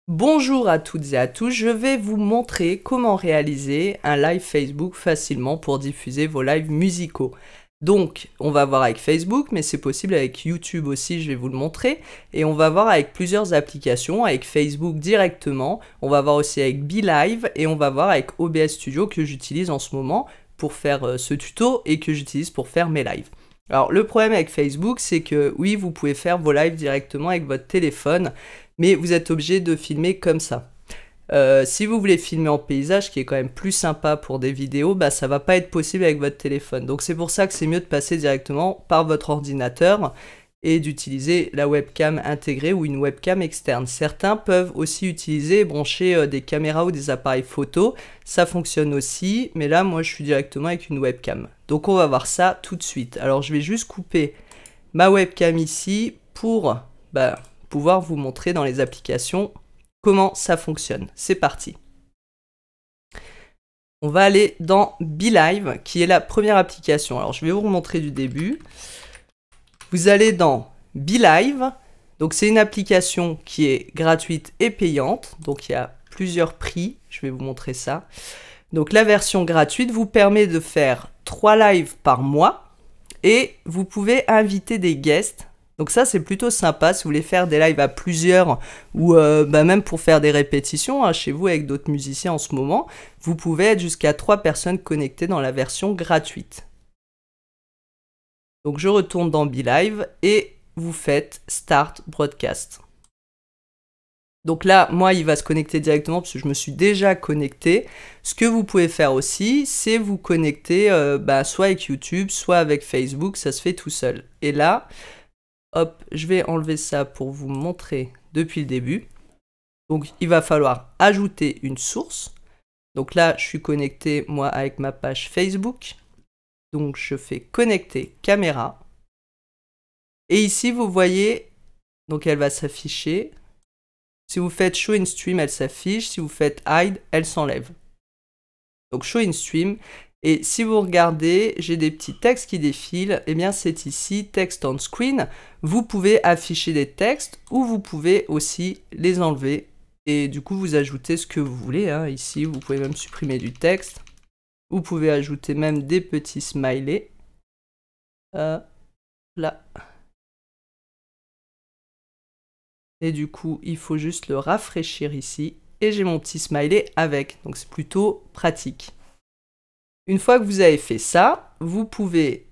Bonjour à toutes et à tous, je vais vous montrer comment réaliser un live Facebook facilement pour diffuser vos lives musicaux. Donc, on va voir avec Facebook, mais c'est possible avec YouTube aussi, je vais vous le montrer. Et on va voir avec plusieurs applications, avec Facebook directement, on va voir aussi avec BeLive et on va voir avec OBS Studio que j'utilise en ce moment pour faire ce tuto et que j'utilise pour faire mes lives. Alors, le problème avec Facebook, c'est que oui, vous pouvez faire vos lives directement avec votre téléphone, mais vous êtes obligé de filmer comme ça. Si vous voulez filmer en paysage, qui est quand même plus sympa pour des vidéos, bah ça va pas être possible avec votre téléphone. Donc c'est pour ça que c'est mieux de passer directement par votre ordinateur et d'utiliser la webcam intégrée ou une webcam externe. Certains peuvent aussi utiliser et brancher des caméras ou des appareils photo, ça fonctionne aussi, mais là moi je suis directement avec une webcam. Donc on va voir ça tout de suite. Alors je vais juste couper ma webcam ici pour pouvoir vous montrer dans les applications comment ça fonctionne. C'est parti. On va aller dans BeLive, qui est la première application. Alors, je vais vous remontrer du début. Vous allez dans BeLive. Donc, c'est une application qui est gratuite et payante. Donc, il y a plusieurs prix. Je vais vous montrer ça. Donc, la version gratuite vous permet de faire 3 lives par mois. Et vous pouvez inviter des guests. Donc ça, c'est plutôt sympa si vous voulez faire des lives à plusieurs ou même pour faire des répétitions chez vous avec d'autres musiciens en ce moment. Vous pouvez être jusqu'à 3 personnes connectées dans la version gratuite. Donc je retourne dans BeLive et vous faites Start Broadcast. Donc là, moi, il va se connecter directement parce que je me suis déjà connecté. Ce que vous pouvez faire aussi, c'est vous connecter soit avec YouTube, soit avec Facebook. Ça se fait tout seul. Et là... hop, je vais enlever ça pour vous montrer depuis le début. Donc, il va falloir ajouter une source. Donc là, je suis connecté, moi, avec ma page Facebook. Donc, je fais connecter caméra. Et ici, vous voyez, donc elle va s'afficher. Si vous faites Show in Stream, elle s'affiche. Si vous faites Hide, elle s'enlève. Donc, Show in Stream. Et si vous regardez, j'ai des petits textes qui défilent, et bien c'est ici, Text on Screen. Vous pouvez afficher des textes ou vous pouvez aussi les enlever. Et du coup, vous ajoutez ce que vous voulez. Ici, vous pouvez même supprimer du texte. Vous pouvez ajouter même des petits smileys. Là. Et du coup, il faut juste le rafraîchir ici. Et j'ai mon petit smiley avec. Donc c'est plutôt pratique. Une fois que vous avez fait ça, vous pouvez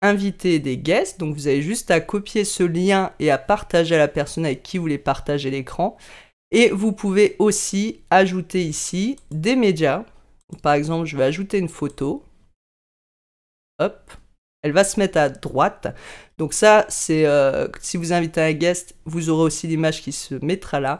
inviter des guests. Donc vous avez juste à copier ce lien et à partager à la personne avec qui vous voulez partager l'écran. Et vous pouvez aussi ajouter ici des médias. Donc, par exemple, je vais ajouter une photo. Hop. Elle va se mettre à droite. Donc ça, c'est si vous invitez un guest, vous aurez aussi l'image qui se mettra là.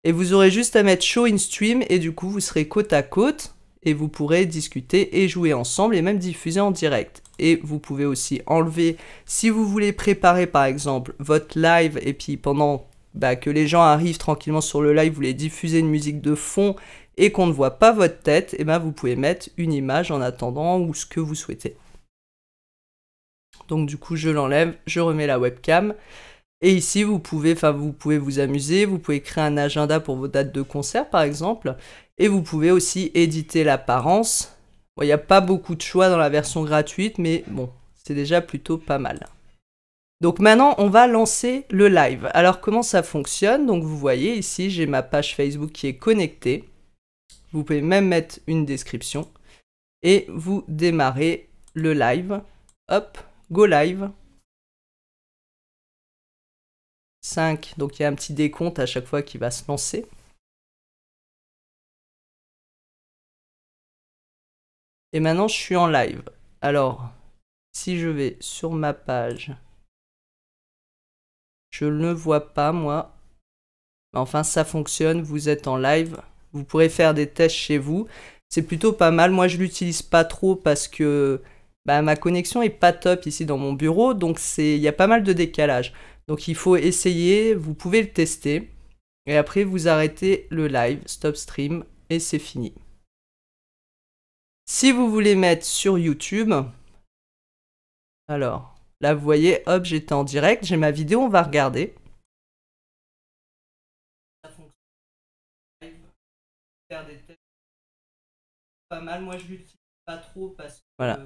Et vous aurez juste à mettre Show in Stream et du coup, vous serez côte à côte. Et vous pourrez discuter et jouer ensemble et même diffuser en direct. Et vous pouvez aussi enlever, si vous voulez préparer par exemple votre live et puis pendant que les gens arrivent tranquillement sur le live, vous voulez diffuser une musique de fond et qu'on ne voit pas votre tête, et vous pouvez mettre une image en attendant ou ce que vous souhaitez. Donc du coup je l'enlève, je remets la webcam. Et ici, vous pouvez vous amuser, vous pouvez créer un agenda pour vos dates de concert, par exemple. Et vous pouvez aussi éditer l'apparence. Bon, il n'y a pas beaucoup de choix dans la version gratuite, mais bon, c'est déjà plutôt pas mal. Donc maintenant, on va lancer le live. Alors, comment ça fonctionne? Donc, vous voyez ici, j'ai ma page Facebook qui est connectée. Vous pouvez même mettre une description. Et vous démarrez le live. Hop, go live. 5, donc il y a un petit décompte à chaque fois qui va se lancer. Et maintenant, je suis en live. Alors, si je vais sur ma page, je ne le vois pas, moi. Enfin, ça fonctionne, vous êtes en live. Vous pourrez faire des tests chez vous. C'est plutôt pas mal. Moi, je l'utilise pas trop parce que ma connexion est pas top ici dans mon bureau. Donc, il y a pas mal de décalage. Donc, il faut essayer. Vous pouvez le tester. Et après, vous arrêtez le live, stop stream, et c'est fini. Si vous voulez mettre sur YouTube, alors là, vous voyez, hop, j'étais en direct, j'ai ma vidéo, on va regarder. faire des tests pas mal. Moi, je l'utilise pas trop parce que... Voilà.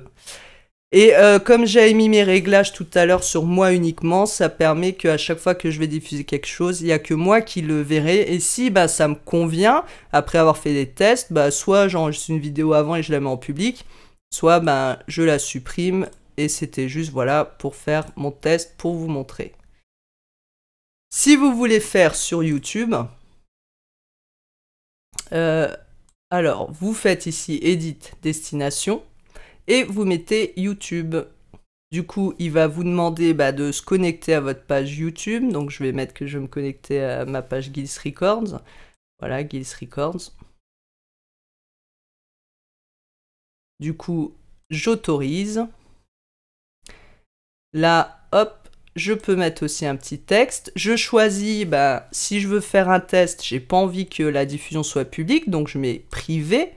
Et comme j'avais mis mes réglages tout à l'heure sur moi uniquement, ça permet qu'à chaque fois que je vais diffuser quelque chose, il n'y a que moi qui le verrai. Et si bah, ça me convient, après avoir fait des tests, bah, soit j'enregistre une vidéo avant et je la mets en public, soit bah, je la supprime. Et c'était juste voilà, pour faire mon test, pour vous montrer. Si vous voulez faire sur YouTube, alors vous faites ici Edit Destination. Et vous mettez YouTube. Du coup, il va vous demander bah, de se connecter à votre page YouTube. Donc, je vais mettre que je vais me connecter à ma page Gills Records. Voilà, Gills Records. Du coup, j'autorise. Là, hop, je peux mettre aussi un petit texte. Je choisis, bah, si je veux faire un test, j'ai pas envie que la diffusion soit publique, donc je mets privé.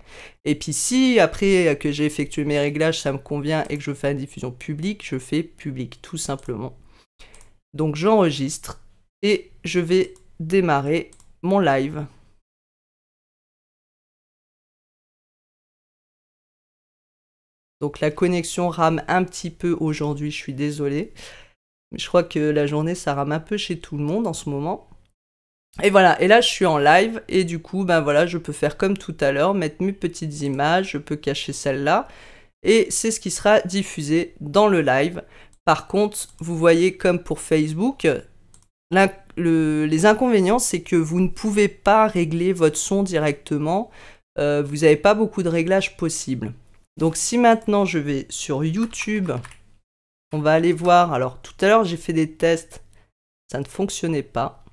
Et puis si après que j'ai effectué mes réglages, ça me convient et que je fais une diffusion publique, je fais public, tout simplement. Donc j'enregistre et je vais démarrer mon live. Donc la connexion rame un petit peu aujourd'hui, je suis désolé. Mais je crois que la journée, ça rame un peu chez tout le monde en ce moment. Et voilà, et là je suis en live et du coup, ben voilà, je peux faire comme tout à l'heure, mettre mes petites images, je peux cacher celle-là. Et c'est ce qui sera diffusé dans le live. Par contre, vous voyez comme pour Facebook, les inconvénients, c'est que vous ne pouvez pas régler votre son directement. Vous n'avez pas beaucoup de réglages possibles. Donc si maintenant je vais sur YouTube... On va aller voir. Alors, tout à l'heure, j'ai fait des tests. Ça ne fonctionnait pas.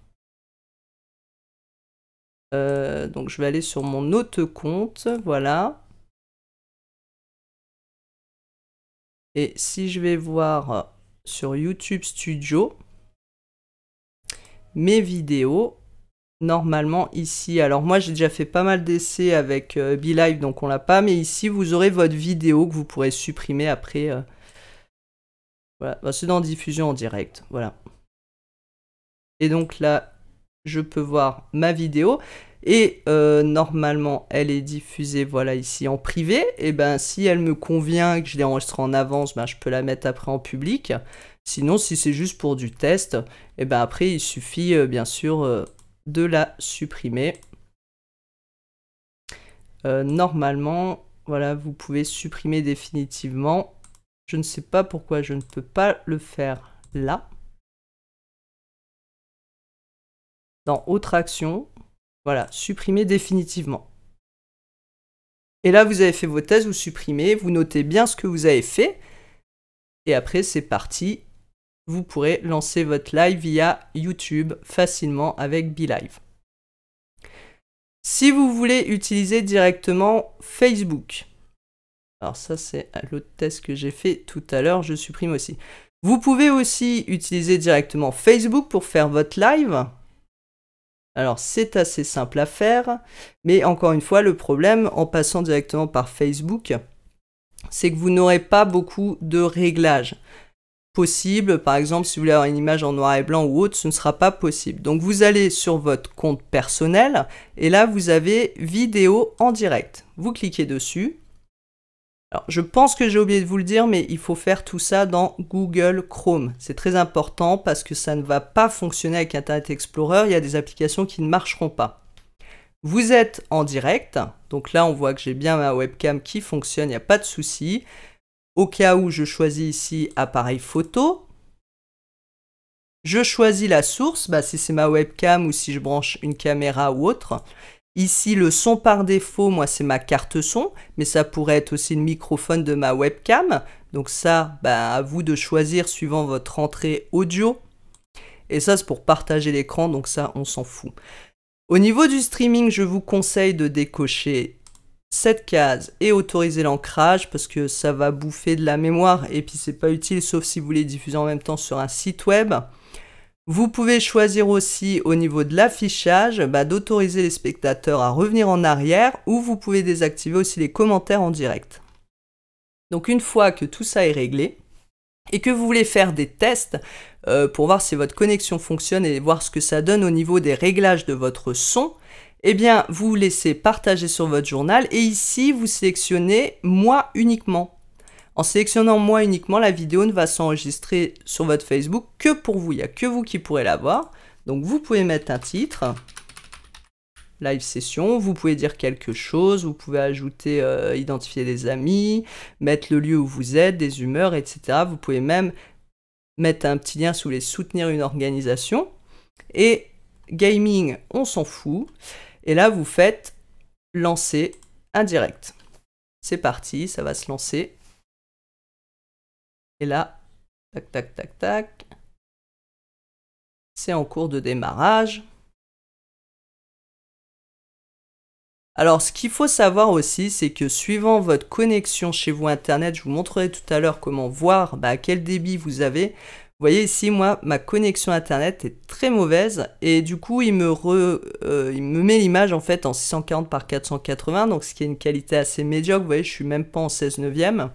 Donc, je vais aller sur mon autre compte. Voilà. Et si je vais voir sur YouTube Studio, mes vidéos, normalement ici. Alors, moi, j'ai déjà fait pas mal d'essais avec BeLive, donc on l'a pas. Mais ici, vous aurez votre vidéo que vous pourrez supprimer après... Voilà, bah, c'est dans diffusion en direct, voilà. Et donc là, je peux voir ma vidéo et normalement, elle est diffusée, voilà, ici en privé. Et ben, si elle me convient et que je l'ai enregistrée en avance, ben, je peux la mettre après en public. Sinon, si c'est juste pour du test, et ben après, il suffit bien sûr de la supprimer. Normalement, voilà, vous pouvez supprimer définitivement. Je ne sais pas pourquoi je ne peux pas le faire là. Dans Autre action, voilà, supprimer définitivement. Et là, vous avez fait vos tests, vous supprimez, vous notez bien ce que vous avez fait. Et après, c'est parti. Vous pourrez lancer votre live via YouTube facilement avec BeLive. Si vous voulez utiliser directement Facebook, alors ça, c'est l'autre test que j'ai fait tout à l'heure, je supprime aussi. Vous pouvez aussi utiliser directement Facebook pour faire votre live. Alors, c'est assez simple à faire, mais encore une fois, le problème en passant directement par Facebook, c'est que vous n'aurez pas beaucoup de réglages possibles. Par exemple, si vous voulez avoir une image en noir et blanc ou autre, ce ne sera pas possible. Donc, vous allez sur votre compte personnel, et là, vous avez vidéo en direct. Vous cliquez dessus. Alors, je pense que j'ai oublié de vous le dire, mais il faut faire tout ça dans Google Chrome. C'est très important parce que ça ne va pas fonctionner avec Internet Explorer. Il y a des applications qui ne marcheront pas. Vous êtes en direct. Donc là, on voit que j'ai bien ma webcam qui fonctionne. Il n'y a pas de souci. Au cas où, je choisis ici appareil photo. Je choisis la source, bah, si c'est ma webcam ou si je branche une caméra ou autre. Ici, le son par défaut, moi, c'est ma carte son, mais ça pourrait être aussi le microphone de ma webcam. Donc ça, bah, à vous de choisir suivant votre entrée audio. Et ça, c'est pour partager l'écran, donc ça, on s'en fout. Au niveau du streaming, je vous conseille de décocher cette case et autoriser l'ancrage parce que ça va bouffer de la mémoire et puis c'est pas utile, sauf si vous voulez diffuser en même temps sur un site web. Vous pouvez choisir aussi au niveau de l'affichage d'autoriser les spectateurs à revenir en arrière ou vous pouvez désactiver aussi les commentaires en direct. Donc une fois que tout ça est réglé et que vous voulez faire des tests pour voir si votre connexion fonctionne et voir ce que ça donne au niveau des réglages de votre son, eh bien, vous laissez partager sur votre journal et ici, vous sélectionnez « Moi uniquement ». En sélectionnant « Moi uniquement », la vidéo ne va s'enregistrer sur votre Facebook que pour vous. Il n'y a que vous qui pourrez la voir. Donc, vous pouvez mettre un titre, live session, vous pouvez dire quelque chose, vous pouvez ajouter, identifier des amis, mettre le lieu où vous êtes, des humeurs, etc. Vous pouvez même mettre un petit lien si vous voulez soutenir une organisation. Et gaming, on s'en fout. Et là, vous faites lancer un direct. C'est parti, ça va se lancer. Et là, tac, tac, tac, tac. C'est en cours de démarrage. Alors, ce qu'il faut savoir aussi, c'est que suivant votre connexion chez vous Internet, je vous montrerai tout à l'heure comment voir à quel débit vous avez. Vous voyez ici, moi, ma connexion Internet est très mauvaise et du coup, il me met l'image en fait en 640 par 480, donc ce qui est une qualité assez médiocre. Vous voyez, je suis même pas en 16/9.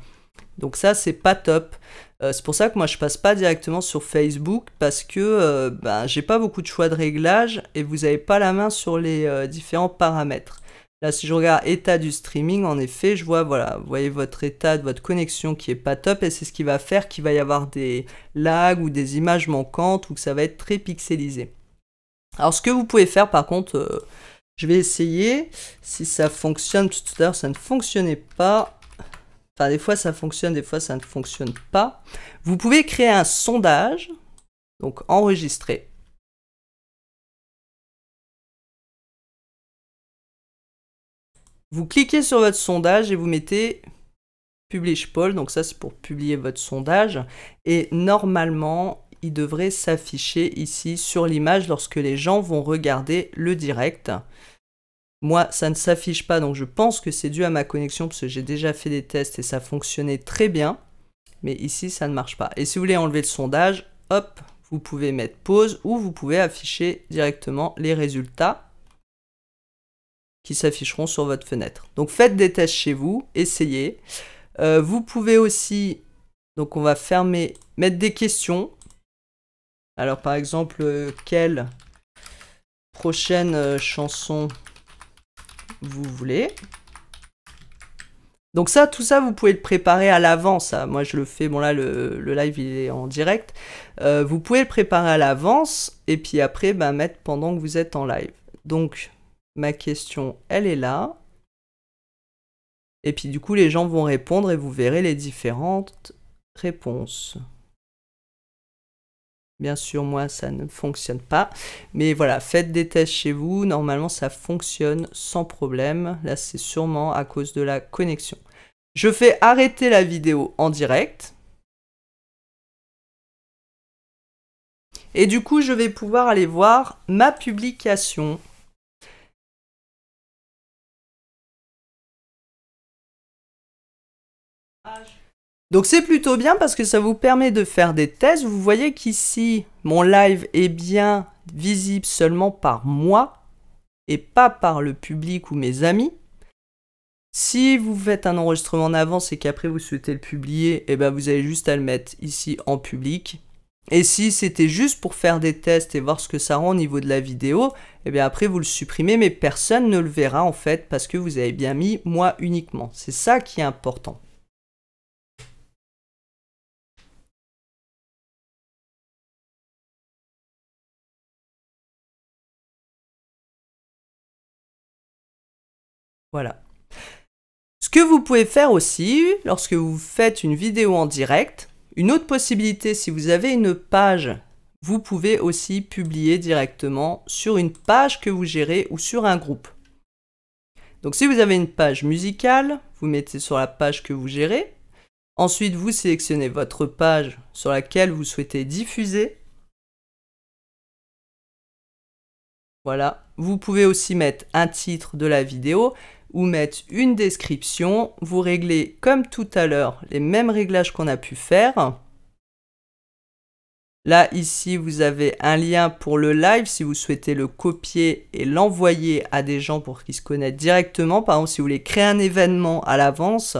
Donc ça, c'est pas top. C'est pour ça que moi, je passe pas directement sur Facebook parce que j'ai pas beaucoup de choix de réglage et vous n'avez pas la main sur les différents paramètres. Là, si je regarde état du streaming, en effet, je vois, voilà, vous voyez votre état de votre connexion qui est pas top et c'est ce qui va faire qu'il va y avoir des lags ou des images manquantes ou que ça va être très pixelisé. Alors, ce que vous pouvez faire, par contre, je vais essayer si ça fonctionne. Tout à l'heure, ça ne fonctionnait pas. Enfin, des fois, ça fonctionne, des fois, ça ne fonctionne pas. Vous pouvez créer un sondage, donc enregistrer. Vous cliquez sur votre sondage et vous mettez Publish Poll, donc ça c'est pour publier votre sondage. Et normalement, il devrait s'afficher ici sur l'image lorsque les gens vont regarder le direct. Moi, ça ne s'affiche pas, donc je pense que c'est dû à ma connexion parce que j'ai déjà fait des tests et ça fonctionnait très bien. Mais ici, ça ne marche pas. Et si vous voulez enlever le sondage, hop, vous pouvez mettre pause ou vous pouvez afficher directement les résultats qui s'afficheront sur votre fenêtre. Donc faites des tests chez vous, essayez. Vous pouvez aussi, donc on va fermer, mettre des questions. Alors par exemple, quelle prochaine chanson vous voulez. Donc ça, tout ça, vous pouvez le préparer à l'avance. Moi, je le fais, bon là, le live, il est en direct. Vous pouvez le préparer à l'avance et puis après, mettre pendant que vous êtes en live. Donc, ma question, elle est là. Et puis du coup, les gens vont répondre et vous verrez les différentes réponses. Bien sûr, moi, ça ne fonctionne pas. Mais voilà, faites des tests chez vous. Normalement, ça fonctionne sans problème. Là, c'est sûrement à cause de la connexion. Je fais arrêter la vidéo en direct. Et du coup, je vais pouvoir aller voir ma publication. Donc c'est plutôt bien parce que ça vous permet de faire des tests. Vous voyez qu'ici, mon live est bien visible seulement par moi et pas par le public ou mes amis. Si vous faites un enregistrement en avance et qu'après vous souhaitez le publier, vous avez juste à le mettre ici en public. Et si c'était juste pour faire des tests et voir ce que ça rend au niveau de la vidéo, après vous le supprimez, mais personne ne le verra en fait parce que vous avez bien mis moi uniquement. C'est ça qui est important. Voilà. Ce que vous pouvez faire aussi, lorsque vous faites une vidéo en direct, une autre possibilité, si vous avez une page, vous pouvez aussi publier directement sur une page que vous gérez ou sur un groupe. Donc si vous avez une page musicale, vous mettez sur la page que vous gérez. Ensuite, vous sélectionnez votre page sur laquelle vous souhaitez diffuser. Voilà. Vous pouvez aussi mettre un titre de la vidéo ou mettre une description. Vous réglez comme tout à l'heure les mêmes réglages qu'on a pu faire. Là, ici, vous avez un lien pour le live si vous souhaitez le copier et l'envoyer à des gens pour qu'ils se connectent directement. Par exemple, si vous voulez créer un événement à l'avance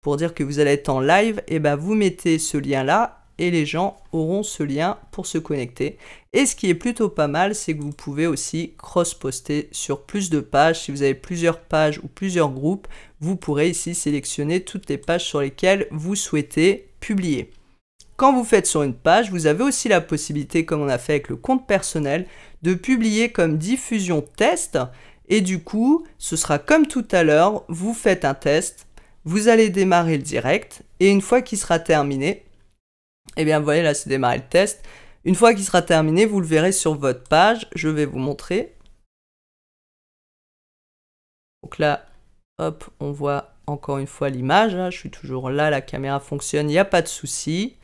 pour dire que vous allez être en live, vous mettez ce lien-là et les gens auront ce lien pour se connecter. Et ce qui est plutôt pas mal, c'est que vous pouvez aussi cross-poster sur plus de pages. Si vous avez plusieurs pages ou plusieurs groupes, vous pourrez ici sélectionner toutes les pages sur lesquelles vous souhaitez publier. Quand vous faites sur une page, vous avez aussi la possibilité, comme on a fait avec le compte personnel, de publier comme diffusion test. Et du coup, ce sera comme tout à l'heure, vous faites un test, vous allez démarrer le direct, et une fois qu'il sera terminé, eh bien vous voyez là c'est démarré le test, une fois qu'il sera terminé, vous le verrez sur votre page, je vais vous montrer. Donc là, hop, on voit encore une fois l'image, je suis toujours là, la caméra fonctionne, il n'y a pas de souci.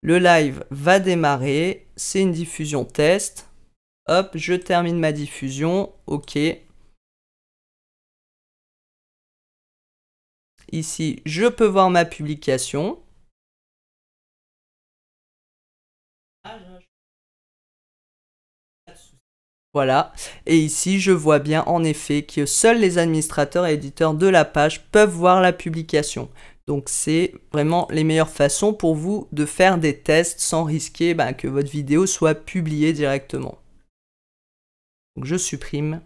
Le live va démarrer, c'est une diffusion test. Hop, je termine ma diffusion, ok. Ici, je peux voir ma publication. Voilà, et ici je vois bien en effet que seuls les administrateurs et éditeurs de la page peuvent voir la publication. Donc c'est vraiment les meilleures façons pour vous de faire des tests sans risquer que votre vidéo soit publiée directement. Donc je supprime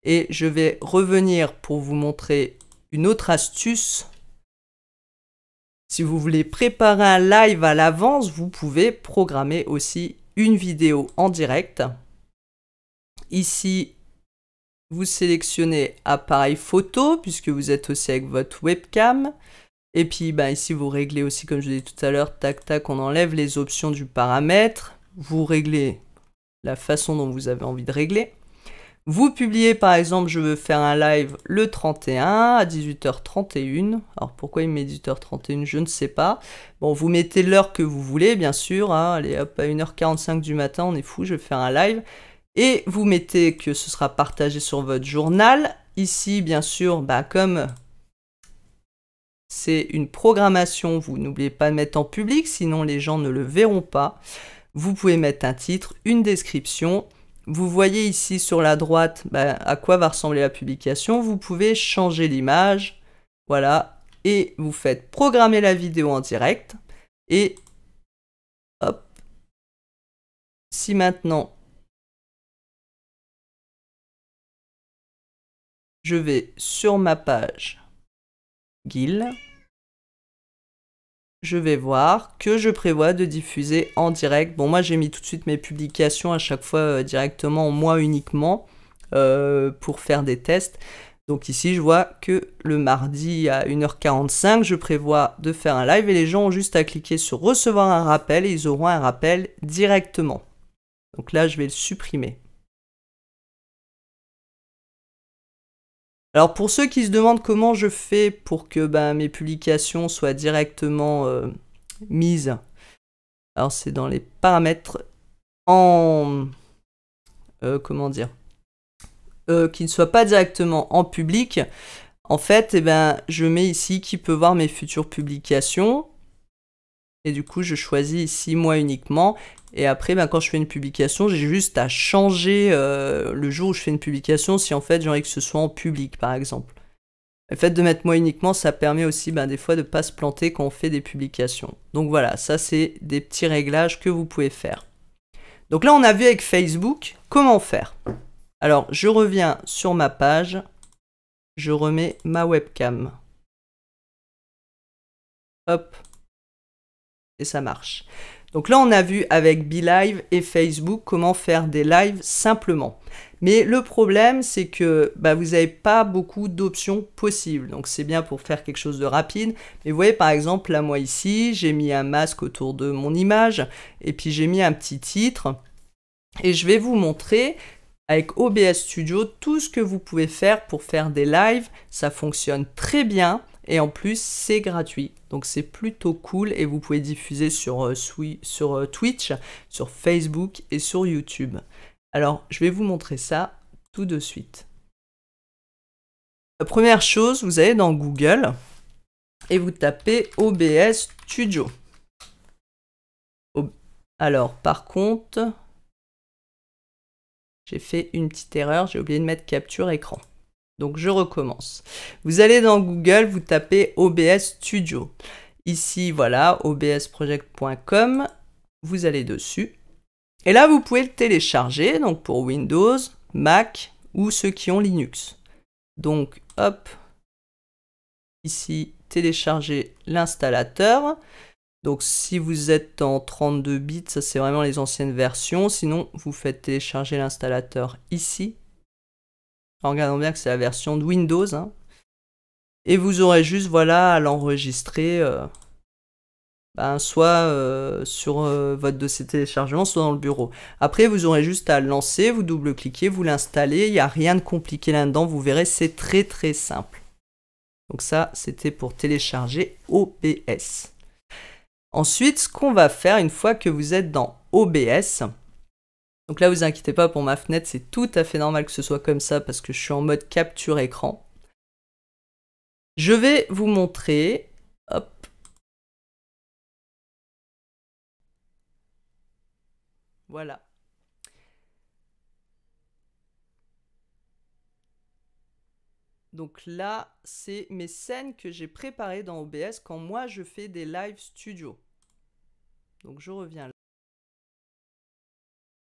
et je vais revenir pour vous montrer une autre astuce. Si vous voulez préparer un live à l'avance, vous pouvez programmer aussi une vidéo en direct. Ici, vous sélectionnez appareil photo puisque vous êtes aussi avec votre webcam. Et puis ici, vous réglez aussi, comme je l'ai dit tout à l'heure, tac tac, on enlève les options du paramètre. Vous réglez la façon dont vous avez envie de régler. Vous publiez par exemple, je veux faire un live le 31 à 18h31. Alors pourquoi il met 18h31, je ne sais pas. Bon, vous mettez l'heure que vous voulez, bien sûr. Allez hop, à 1h45 du matin, on est fou, je vais faire un live. Et vous mettez que ce sera partagé sur votre journal. Ici, bien sûr, comme c'est une programmation, vous n'oubliez pas de mettre en public, sinon les gens ne le verront pas. Vous pouvez mettre un titre, une description. Vous voyez ici sur la droite à quoi va ressembler la publication. Vous pouvez changer l'image. Voilà. Et vous faites programmer la vidéo en direct. Et hop. Si maintenant je vais sur ma page Guil, je vais voir que je prévois de diffuser en direct. Bon, moi j'ai mis tout de suite mes publications à chaque fois directement, moi uniquement, pour faire des tests. Donc ici je vois que le mardi à 1h45, je prévois de faire un live et les gens ont juste à cliquer sur recevoir un rappel et ils auront un rappel directement. Donc là je vais le supprimer. Alors pour ceux qui se demandent comment je fais pour que mes publications soient directement mises, alors c'est dans les paramètres en... comment dire, qui ne soient pas directement en public. En fait, je mets ici qui peut voir mes futures publications. Et du coup, je choisis ici moi uniquement. Et après, quand je fais une publication, j'ai juste à changer le jour où je fais une publication si en fait j'ai envie que ce soit en public, par exemple. Le fait de mettre moi uniquement, ça permet aussi des fois de ne pas se planter quand on fait des publications. Donc voilà, ça c'est des petits réglages que vous pouvez faire. Donc là, on a vu avec Facebook comment faire. Alors, je reviens sur ma page. Je remets ma webcam. Hop. Et ça marche. Donc là, on a vu avec BeLive et Facebook comment faire des lives simplement. Mais le problème, c'est que vous n'avez pas beaucoup d'options possibles. Donc c'est bien pour faire quelque chose de rapide. Mais vous voyez, par exemple, là, moi ici, j'ai mis un masque autour de mon image. Et puis j'ai mis un petit titre. Et je vais vous montrer avec OBS Studio tout ce que vous pouvez faire pour faire des lives. Ça fonctionne très bien. Et en plus, c'est gratuit. Donc, c'est plutôt cool. Et vous pouvez diffuser sur Twitch, sur Facebook et sur YouTube. Alors, je vais vous montrer ça tout de suite. La première chose, vous allez dans Google et vous tapez OBS Studio. Alors, par contre, j'ai fait une petite erreur. J'ai oublié de mettre capture écran. Donc, je recommence. Vous allez dans Google, vous tapez OBS Studio. Ici, voilà, obsproject.com. Vous allez dessus. Et là, vous pouvez le télécharger, donc pour Windows, Mac ou ceux qui ont Linux. Donc, hop, ici, télécharger l'installateur. Donc, si vous êtes en 32 bits, ça c'est vraiment les anciennes versions. Sinon, vous faites télécharger l'installateur ici. En regardant bien que c'est la version de Windows. Hein. Et vous aurez juste, voilà, à l'enregistrer. Soit sur votre dossier de téléchargement, soit dans le bureau. Après, vous aurez juste à le lancer, vous double-cliquez, vous l'installez. Il n'y a rien de compliqué là-dedans. Vous verrez, c'est très très simple. Donc ça, c'était pour télécharger OBS. Ensuite, ce qu'on va faire une fois que vous êtes dans OBS, donc là, vous inquiétez pas pour ma fenêtre, c'est tout à fait normal que ce soit comme ça parce que je suis en mode capture écran. Je vais vous montrer, hop, voilà. Donc là, c'est mes scènes que j'ai préparées dans OBS quand moi je fais des live studio. Donc je reviens là.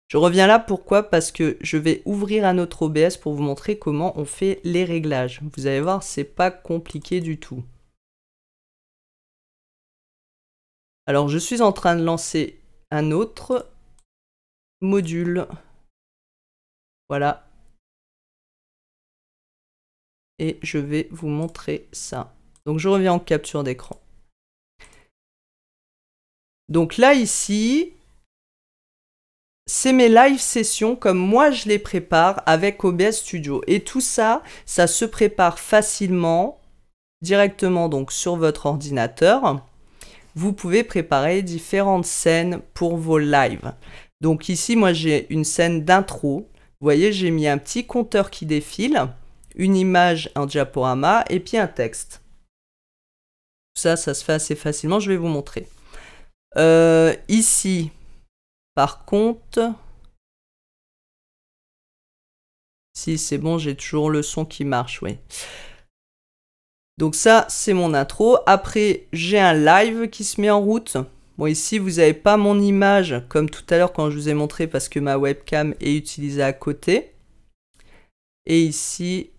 Je reviens là pourquoi? Parce que je vais ouvrir un autre OBS pour vous montrer comment on fait les réglages. Vous allez voir, c'est pas compliqué du tout. Alors je suis en train de lancer un autre module. Voilà. Et je vais vous montrer ça. Donc je reviens en capture d'écran. Donc là ici, c'est mes live sessions comme moi je les prépare avec OBS Studio. Et tout ça, ça se prépare facilement, directement donc sur votre ordinateur. Vous pouvez préparer différentes scènes pour vos lives. Donc ici, moi j'ai une scène d'intro. Vous voyez, j'ai mis un petit compteur qui défile, une image, un diaporama et puis un texte. Ça se fait assez facilement, je vais vous montrer. Ici, par contre, si c'est bon, j'ai toujours le son qui marche, oui. Donc ça, c'est mon intro. Après, j'ai un live qui se met en route. Bon, ici, vous n'avez pas mon image, comme tout à l'heure quand je vous ai montré, parce que ma webcam est utilisée à côté. Et ici,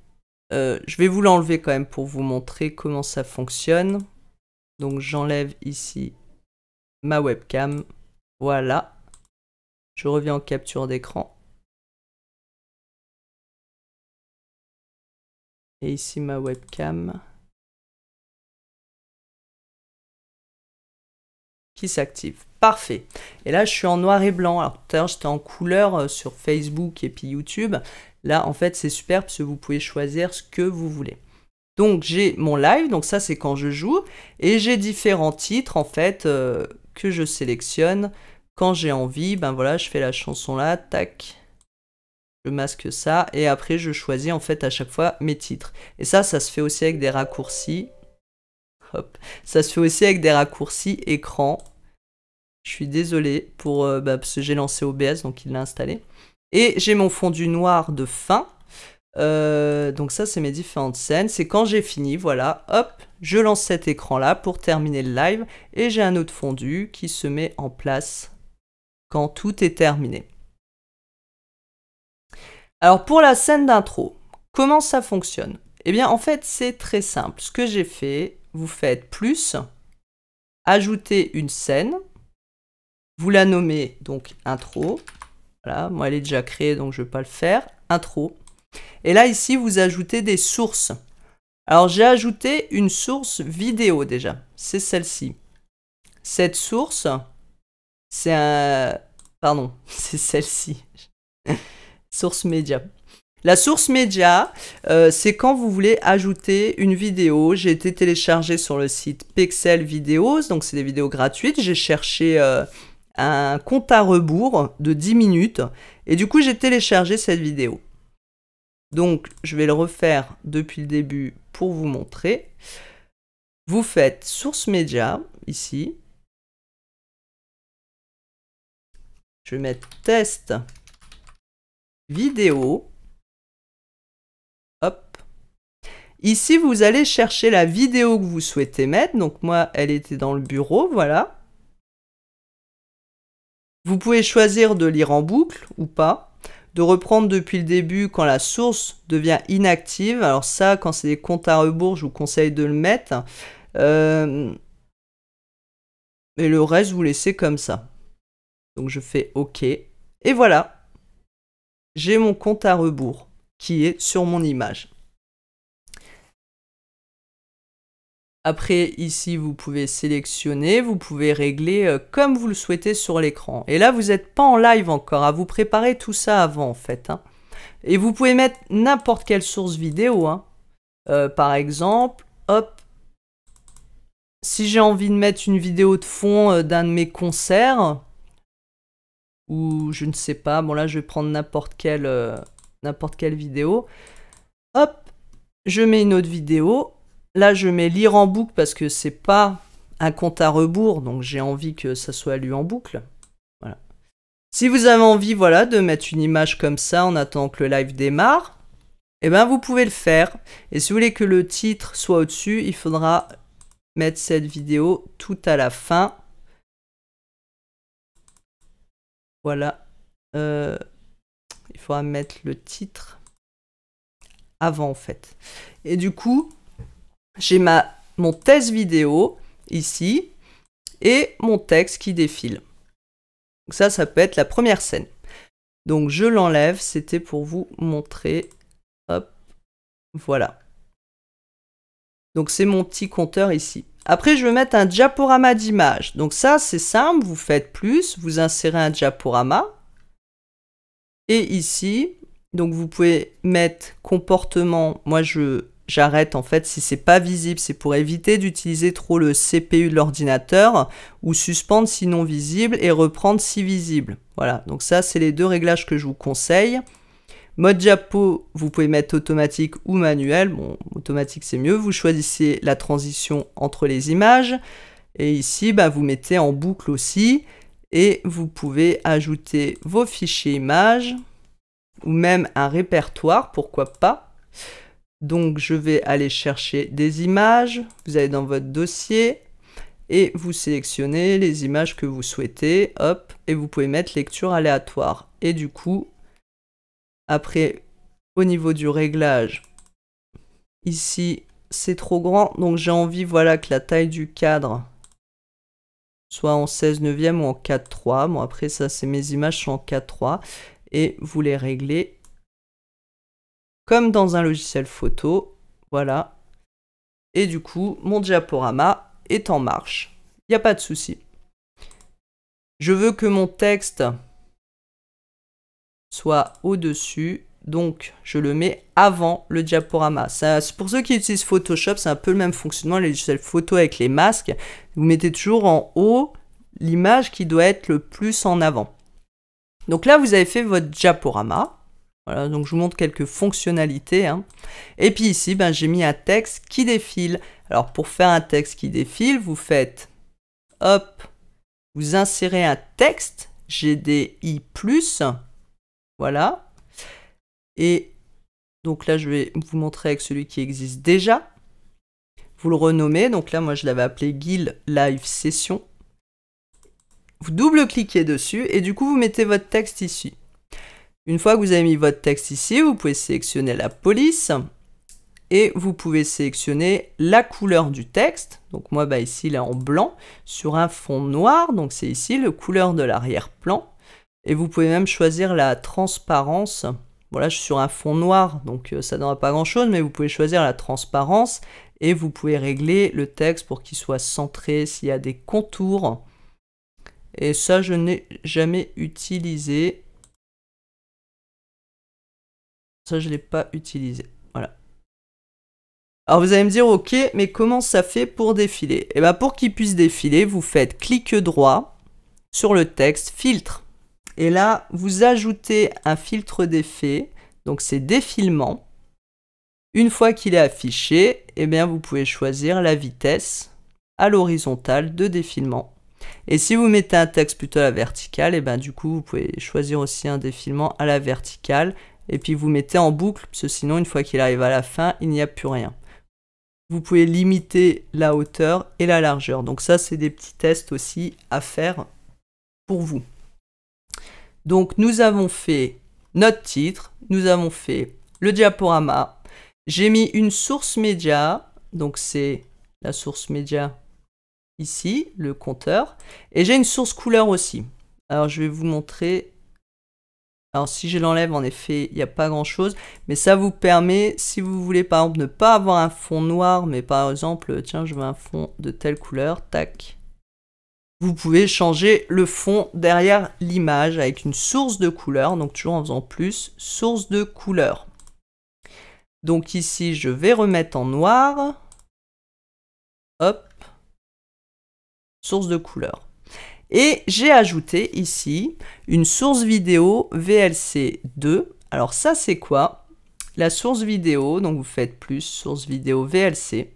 je vais vous l'enlever quand même pour vous montrer comment ça fonctionne. Donc, j'enlève ici ma webcam. Voilà. Je reviens en capture d'écran. Et ici, ma webcam qui s'active. Parfait. Et là, je suis en noir et blanc. Alors, tout à l'heure, j'étais en couleur sur Facebook et puis YouTube. Là, en fait, c'est super parce que vous pouvez choisir ce que vous voulez. Donc, j'ai mon live. Donc, ça, c'est quand je joue. Et j'ai différents titres, en fait, que je sélectionne. Quand j'ai envie, ben voilà, je fais la chanson là. Tac. Je masque ça. Et après, je choisis, en fait, à chaque fois, mes titres. Et ça se fait aussi avec des raccourcis. Hop. Ça se fait aussi avec des raccourcis écran. Je suis désolé pour parce que j'ai lancé OBS, donc il l'a installé. Et j'ai mon fondu noir de fin. Donc ça, c'est mes différentes scènes. C'est quand j'ai fini, voilà, hop, je lance cet écran-là pour terminer le live. Et j'ai un autre fondu qui se met en place quand tout est terminé. Alors pour la scène d'intro, comment ça fonctionne? Eh bien, en fait, c'est très simple. Ce que j'ai fait, vous faites plus, ajouter une scène. Vous la nommez donc intro. Voilà, moi elle est déjà créée donc je ne vais pas le faire. Intro. Et là ici vous ajoutez des sources. Alors j'ai ajouté une source vidéo déjà. C'est celle-ci. Cette source, c'est un... Pardon, c'est celle-ci. Source média. La source média, c'est quand vous voulez ajouter une vidéo. J'ai été téléchargé sur le site Pexel Videos, donc c'est des vidéos gratuites. J'ai cherché un compte à rebours de 10 minutes et du coup j'ai téléchargé cette vidéo. Donc je vais le refaire depuis le début pour vous montrer. Vous faites source média ici. Je vais mettre test vidéo. Hop. Ici, vous allez chercher la vidéo que vous souhaitez mettre. Donc moi, elle était dans le bureau, voilà. Vous pouvez choisir de lire en boucle ou pas, de reprendre depuis le début quand la source devient inactive. Alors ça, quand c'est des comptes à rebours, je vous conseille de le mettre. Et le reste, vous laissez comme ça. Donc je fais OK. Et voilà, j'ai mon compte à rebours qui est sur mon image. Après, ici, vous pouvez sélectionner, vous pouvez régler comme vous le souhaitez sur l'écran. Et là, vous n'êtes pas en live encore, à vous préparer tout ça avant, en fait. Hein. Et vous pouvez mettre n'importe quelle source vidéo. Hein. Par exemple, hop, si j'ai envie de mettre une vidéo de fond d'un de mes concerts, ou je ne sais pas, bon là, je vais prendre n'importe quelle vidéo. Hop, je mets une autre vidéo. Là, je mets lire en boucle parce que c'est pas un compte à rebours, donc j'ai envie que ça soit lu en boucle. Voilà. Si vous avez envie, voilà, de mettre une image comme ça en attendant que le live démarre, eh ben vous pouvez le faire. Et si vous voulez que le titre soit au-dessus, il faudra mettre cette vidéo tout à la fin. Voilà. Il faudra mettre le titre avant en fait. Et du coup, j'ai mon test vidéo ici et mon texte qui défile. Donc ça peut être la première scène. Donc je l'enlève, c'était pour vous montrer. Hop, voilà. Donc c'est mon petit compteur ici. Après, je vais mettre un diaporama d'image. Donc ça, c'est simple, vous faites plus, vous insérez un diaporama. Et ici, donc vous pouvez mettre comportement. Moi, j'arrête en fait si c'est pas visible, c'est pour éviter d'utiliser trop le CPU de l'ordinateur, ou suspendre si non visible et reprendre si visible. Voilà, donc ça c'est les deux réglages que je vous conseille. Mode diapo, vous pouvez mettre automatique ou manuel. Bon, automatique c'est mieux. Vous choisissez la transition entre les images. Et ici, bah, vous mettez en boucle aussi. Et vous pouvez ajouter vos fichiers images ou même un répertoire, pourquoi pas. Donc je vais aller chercher des images, vous allez dans votre dossier et vous sélectionnez les images que vous souhaitez, hop, et vous pouvez mettre lecture aléatoire. Et du coup, après, au niveau du réglage, ici, c'est trop grand, donc j'ai envie, voilà, que la taille du cadre soit en 16/9 ou en 4:3. Bon, après, ça, c'est mes images sont en 4:3. Et vous les réglez comme dans un logiciel photo. Voilà. Et du coup, mon diaporama est en marche. Il n'y a pas de souci. Je veux que mon texte soit au-dessus. Donc, je le mets avant le diaporama. Pour ceux qui utilisent Photoshop, c'est un peu le même fonctionnement, les logiciels photo avec les masques. Vous mettez toujours en haut l'image qui doit être le plus en avant. Donc là, vous avez fait votre diaporama. Voilà, donc je vous montre quelques fonctionnalités. Hein. Et puis ici, ben, j'ai mis un texte qui défile. Alors, pour faire un texte qui défile, vous faites, hop, vous insérez un texte, GDI+, voilà. Et donc là, je vais vous montrer avec celui qui existe déjà. Vous le renommez. Donc là, moi, je l'avais appelé Guil Live Session. Vous double-cliquez dessus et du coup, vous mettez votre texte ici. Une fois que vous avez mis votre texte ici, vous pouvez sélectionner la police et vous pouvez sélectionner la couleur du texte. Donc moi, bah, ici, il est en blanc sur un fond noir. Donc c'est ici le couleur de l'arrière-plan. Et vous pouvez même choisir la transparence. Voilà, je suis sur un fond noir, donc ça ne donnera pas grand-chose, mais vous pouvez choisir la transparence et vous pouvez régler le texte pour qu'il soit centré, s'il y a des contours. Et ça, je n'ai jamais utilisé. Ça, je ne l'ai pas utilisé. Voilà. Alors, vous allez me dire, ok, mais comment ça fait pour défiler? Eh bien, pour qu'il puisse défiler, vous faites clic droit sur le texte, filtre. Et là, vous ajoutez un filtre d'effet, donc c'est défilement. Une fois qu'il est affiché, eh bien, vous pouvez choisir la vitesse à l'horizontale de défilement. Et si vous mettez un texte plutôt à la verticale, eh bien, du coup, vous pouvez choisir aussi un défilement à la verticale. Et puis, vous mettez en boucle, parce que sinon, une fois qu'il arrive à la fin, il n'y a plus rien. vous pouvez limiter la hauteur et la largeur. Donc ça, c'est des petits tests aussi à faire pour vous. Donc nous avons fait notre titre, nous avons fait le diaporama. J'ai mis une source média, donc c'est la source média ici, le compteur. Et j'ai une source couleur aussi. Alors je vais vous montrer. Alors si je l'enlève, en effet, il n'y a pas grand chose. Mais ça vous permet, si vous voulez par exemple ne pas avoir un fond noir, mais par exemple, tiens, je veux un fond de telle couleur, tac. Vous pouvez changer le fond derrière l'image avec une source de couleur. Donc toujours en faisant plus, source de couleur. Donc ici, je vais remettre en noir. Hop. Source de couleur. Et j'ai ajouté ici une source vidéo VLC 2. Alors ça, c'est quoi? La source vidéo, donc vous faites plus, source vidéo VLC.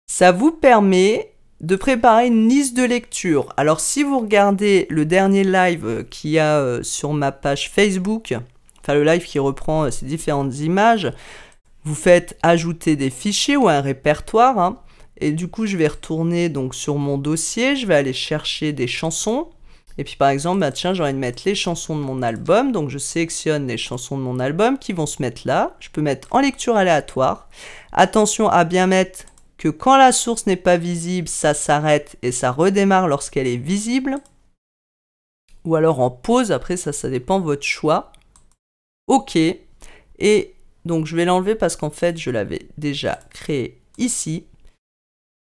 Ça vous permet de préparer une liste de lecture. Alors si vous regardez le dernier live qu'il y a sur ma page Facebook, enfin le live qui reprend ces différentes images, vous faites ajouter des fichiers ou un répertoire, hein, et du coup je vais retourner donc sur mon dossier, je vais aller chercher des chansons, et puis par exemple, bah, tiens, j'ai envie de mettre les chansons de mon album, donc je sélectionne les chansons de mon album qui vont se mettre là, je peux mettre en lecture aléatoire, attention à bien mettre que quand la source n'est pas visible, ça s'arrête et ça redémarre lorsqu'elle est visible. Ou alors en pause, après ça dépend de votre choix. OK. Et donc je vais l'enlever parce qu'en fait je l'avais déjà créé ici.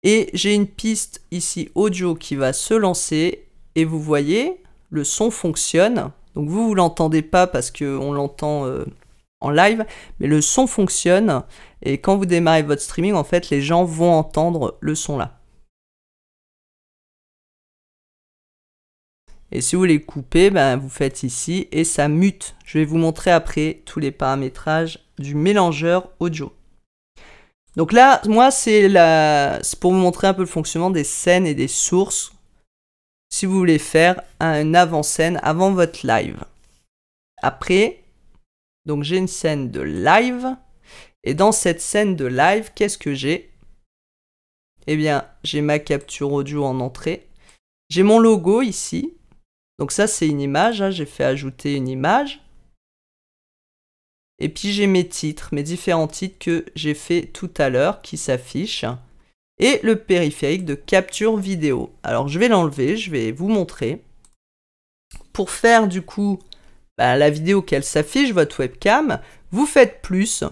Et j'ai une piste ici audio qui va se lancer. Et vous voyez, le son fonctionne. Donc vous l'entendez pas parce qu'on l'entend en live, mais le son fonctionne. Et quand vous démarrez votre streaming, en fait, les gens vont entendre le son là. Et si vous voulez couper, ben, vous faites ici et ça mute. Je vais vous montrer après tous les paramétrages du mélangeur audio. Donc là, moi, c'est pour vous montrer un peu le fonctionnement des scènes et des sources. Si vous voulez faire une avant-scène avant votre live. Après, donc j'ai une scène de live. Et dans cette scène de live, qu'est-ce que j'ai? Eh bien, j'ai ma capture audio en entrée. J'ai mon logo ici. Donc ça, c'est une image. Hein. J'ai fait ajouter une image. Et puis, j'ai mes titres, mes différents titres que j'ai fait tout à l'heure qui s'affichent. Et le périphérique de capture vidéo. Alors, je vais l'enlever. Je vais vous montrer. Pour faire, du coup, la vidéo qu'elle s'affiche, votre webcam, vous faites plus.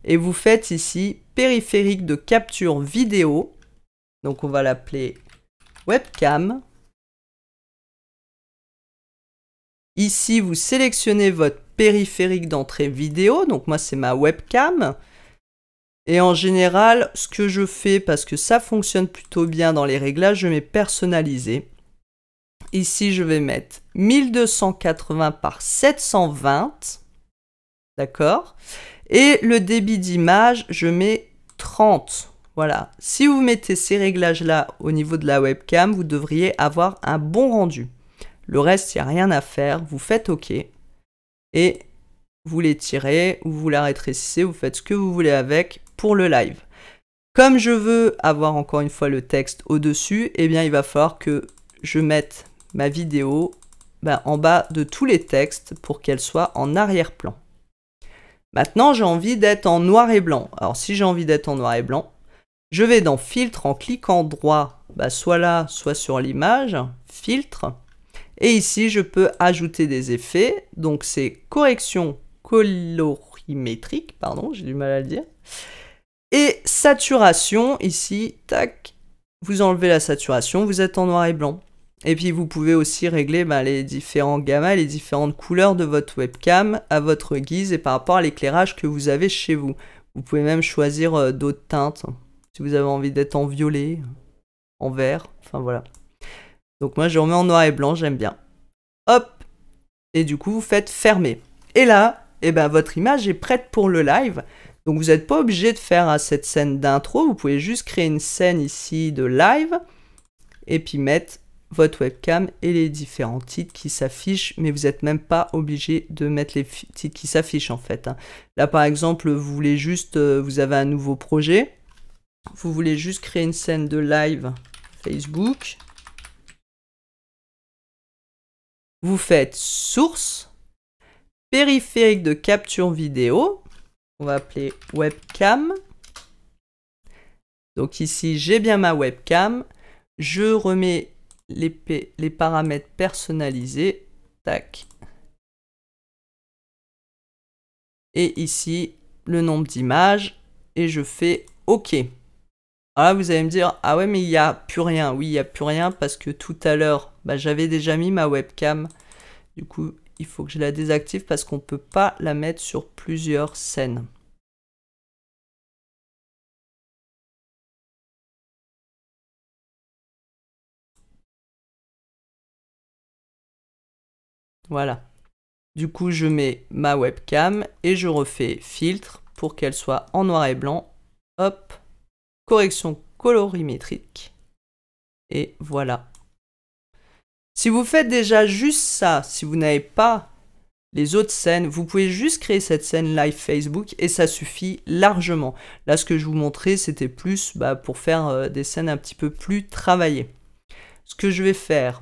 Et vous faites ici périphérique de capture vidéo. Donc on va l'appeler webcam. Ici, vous sélectionnez votre périphérique d'entrée vidéo. Donc moi, c'est ma webcam. Et en général, ce que je fais, parce que ça fonctionne plutôt bien dans les réglages, je mets personnalisé. Ici, je vais mettre 1280 par 720. D'accord ? Et le débit d'image, je mets 30. Voilà. Si vous mettez ces réglages-là au niveau de la webcam, vous devriez avoir un bon rendu. Le reste, il n'y a rien à faire. Vous faites OK. Et vous l'étirez ou vous la rétrécissez. Vous faites ce que vous voulez avec pour le live. Comme je veux avoir encore une fois le texte au-dessus, eh bien, il va falloir que je mette ma vidéo en bas de tous les textes pour qu'elle soit en arrière-plan. Maintenant, j'ai envie d'être en noir et blanc. Alors, si j'ai envie d'être en noir et blanc, je vais dans Filtre en cliquant droit, soit là, soit sur l'image, Filtre. Et ici, je peux ajouter des effets. Donc, c'est Correction colorimétrique, pardon, j'ai du mal à le dire. Et Saturation, ici, tac, vous enlevez la saturation, vous êtes en noir et blanc. Et puis vous pouvez aussi régler les différents gammas, les différentes couleurs de votre webcam à votre guise et par rapport à l'éclairage que vous avez chez vous. Vous pouvez même choisir d'autres teintes, si vous avez envie d'être en violet, en vert, enfin voilà. Donc moi je remets en noir et blanc, j'aime bien. Hop! Et du coup vous faites fermer. Et là, votre image est prête pour le live. Donc vous n'êtes pas obligé de faire cette scène d'intro, vous pouvez juste créer une scène ici de live et puis mettre votre webcam et les différents titres qui s'affichent, mais vous n'êtes même pas obligé de mettre les titres qui s'affichent en fait. Là par exemple, vous voulez juste, vous avez un nouveau projet, vous voulez juste créer une scène de live Facebook. Vous faites source, périphérique de capture vidéo, on va appeler webcam. Donc ici, j'ai bien ma webcam, je remets les paramètres personnalisés, tac. Et ici, le nombre d'images, et je fais OK. Alors là, vous allez me dire, ah ouais, mais il n'y a plus rien. Oui, il n'y a plus rien parce que tout à l'heure, j'avais déjà mis ma webcam. Du coup, il faut que je la désactive parce qu'on ne peut pas la mettre sur plusieurs scènes. Voilà. Du coup, je mets ma webcam et je refais filtre pour qu'elle soit en noir et blanc. Hop, correction colorimétrique. Et voilà. Si vous faites déjà juste ça, si vous n'avez pas les autres scènes, vous pouvez juste créer cette scène live Facebook et ça suffit largement. Là, ce que je vous montrais, c'était plus pour faire des scènes un petit peu plus travaillées. Ce que je vais faire,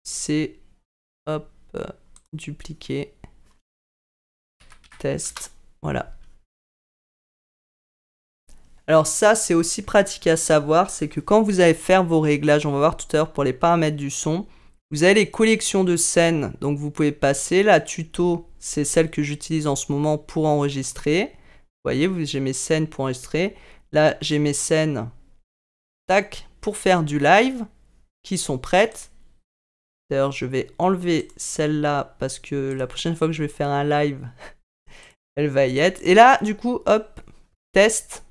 c'est hop, dupliquer, test, voilà. Alors ça, c'est aussi pratique à savoir, c'est que quand vous allez faire vos réglages, on va voir tout à l'heure pour les paramètres du son, vous avez les collections de scènes, donc vous pouvez passer. La tuto, c'est celle que j'utilise en ce moment pour enregistrer. Vous voyez, j'ai mes scènes pour enregistrer. Là, j'ai mes scènes, tac, pour faire du live, qui sont prêtes. D'ailleurs, je vais enlever celle-là parce que la prochaine fois que je vais faire un live, elle va y être. Et là, du coup, hop, test.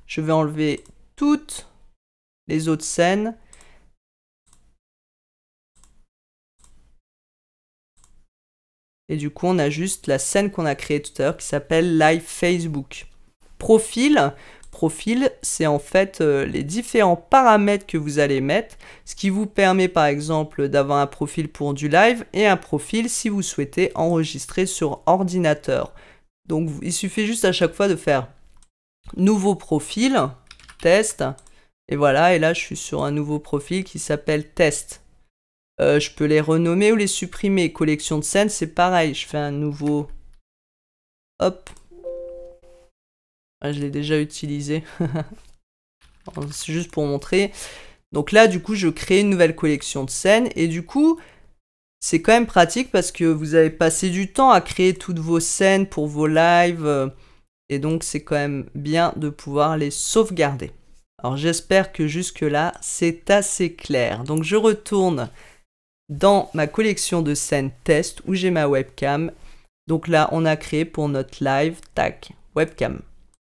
Je vais enlever toutes les autres scènes. Et du coup, on a juste la scène qu'on a créée tout à l'heure qui s'appelle Live Facebook. Profil, c'est en fait les différents paramètres que vous allez mettre, ce qui vous permet par exemple d'avoir un profil pour du live et un profil si vous souhaitez enregistrer sur ordinateur. Donc il suffit juste à chaque fois de faire nouveau profil, test, et voilà, et là je suis sur un nouveau profil qui s'appelle test. Je peux les renommer ou les supprimer. Collection de scènes, c'est pareil, je fais un nouveau, hop. Je l'ai déjà utilisé. C'est juste pour montrer. Donc là, du coup, je crée une nouvelle collection de scènes. Et du coup, c'est quand même pratique parce que vous avez passé du temps à créer toutes vos scènes pour vos lives. Et donc, c'est quand même bien de pouvoir les sauvegarder. Alors, j'espère que jusque-là, c'est assez clair. Donc, je retourne dans ma collection de scènes test où j'ai ma webcam. Donc là, on a créé pour notre live, tac, webcam.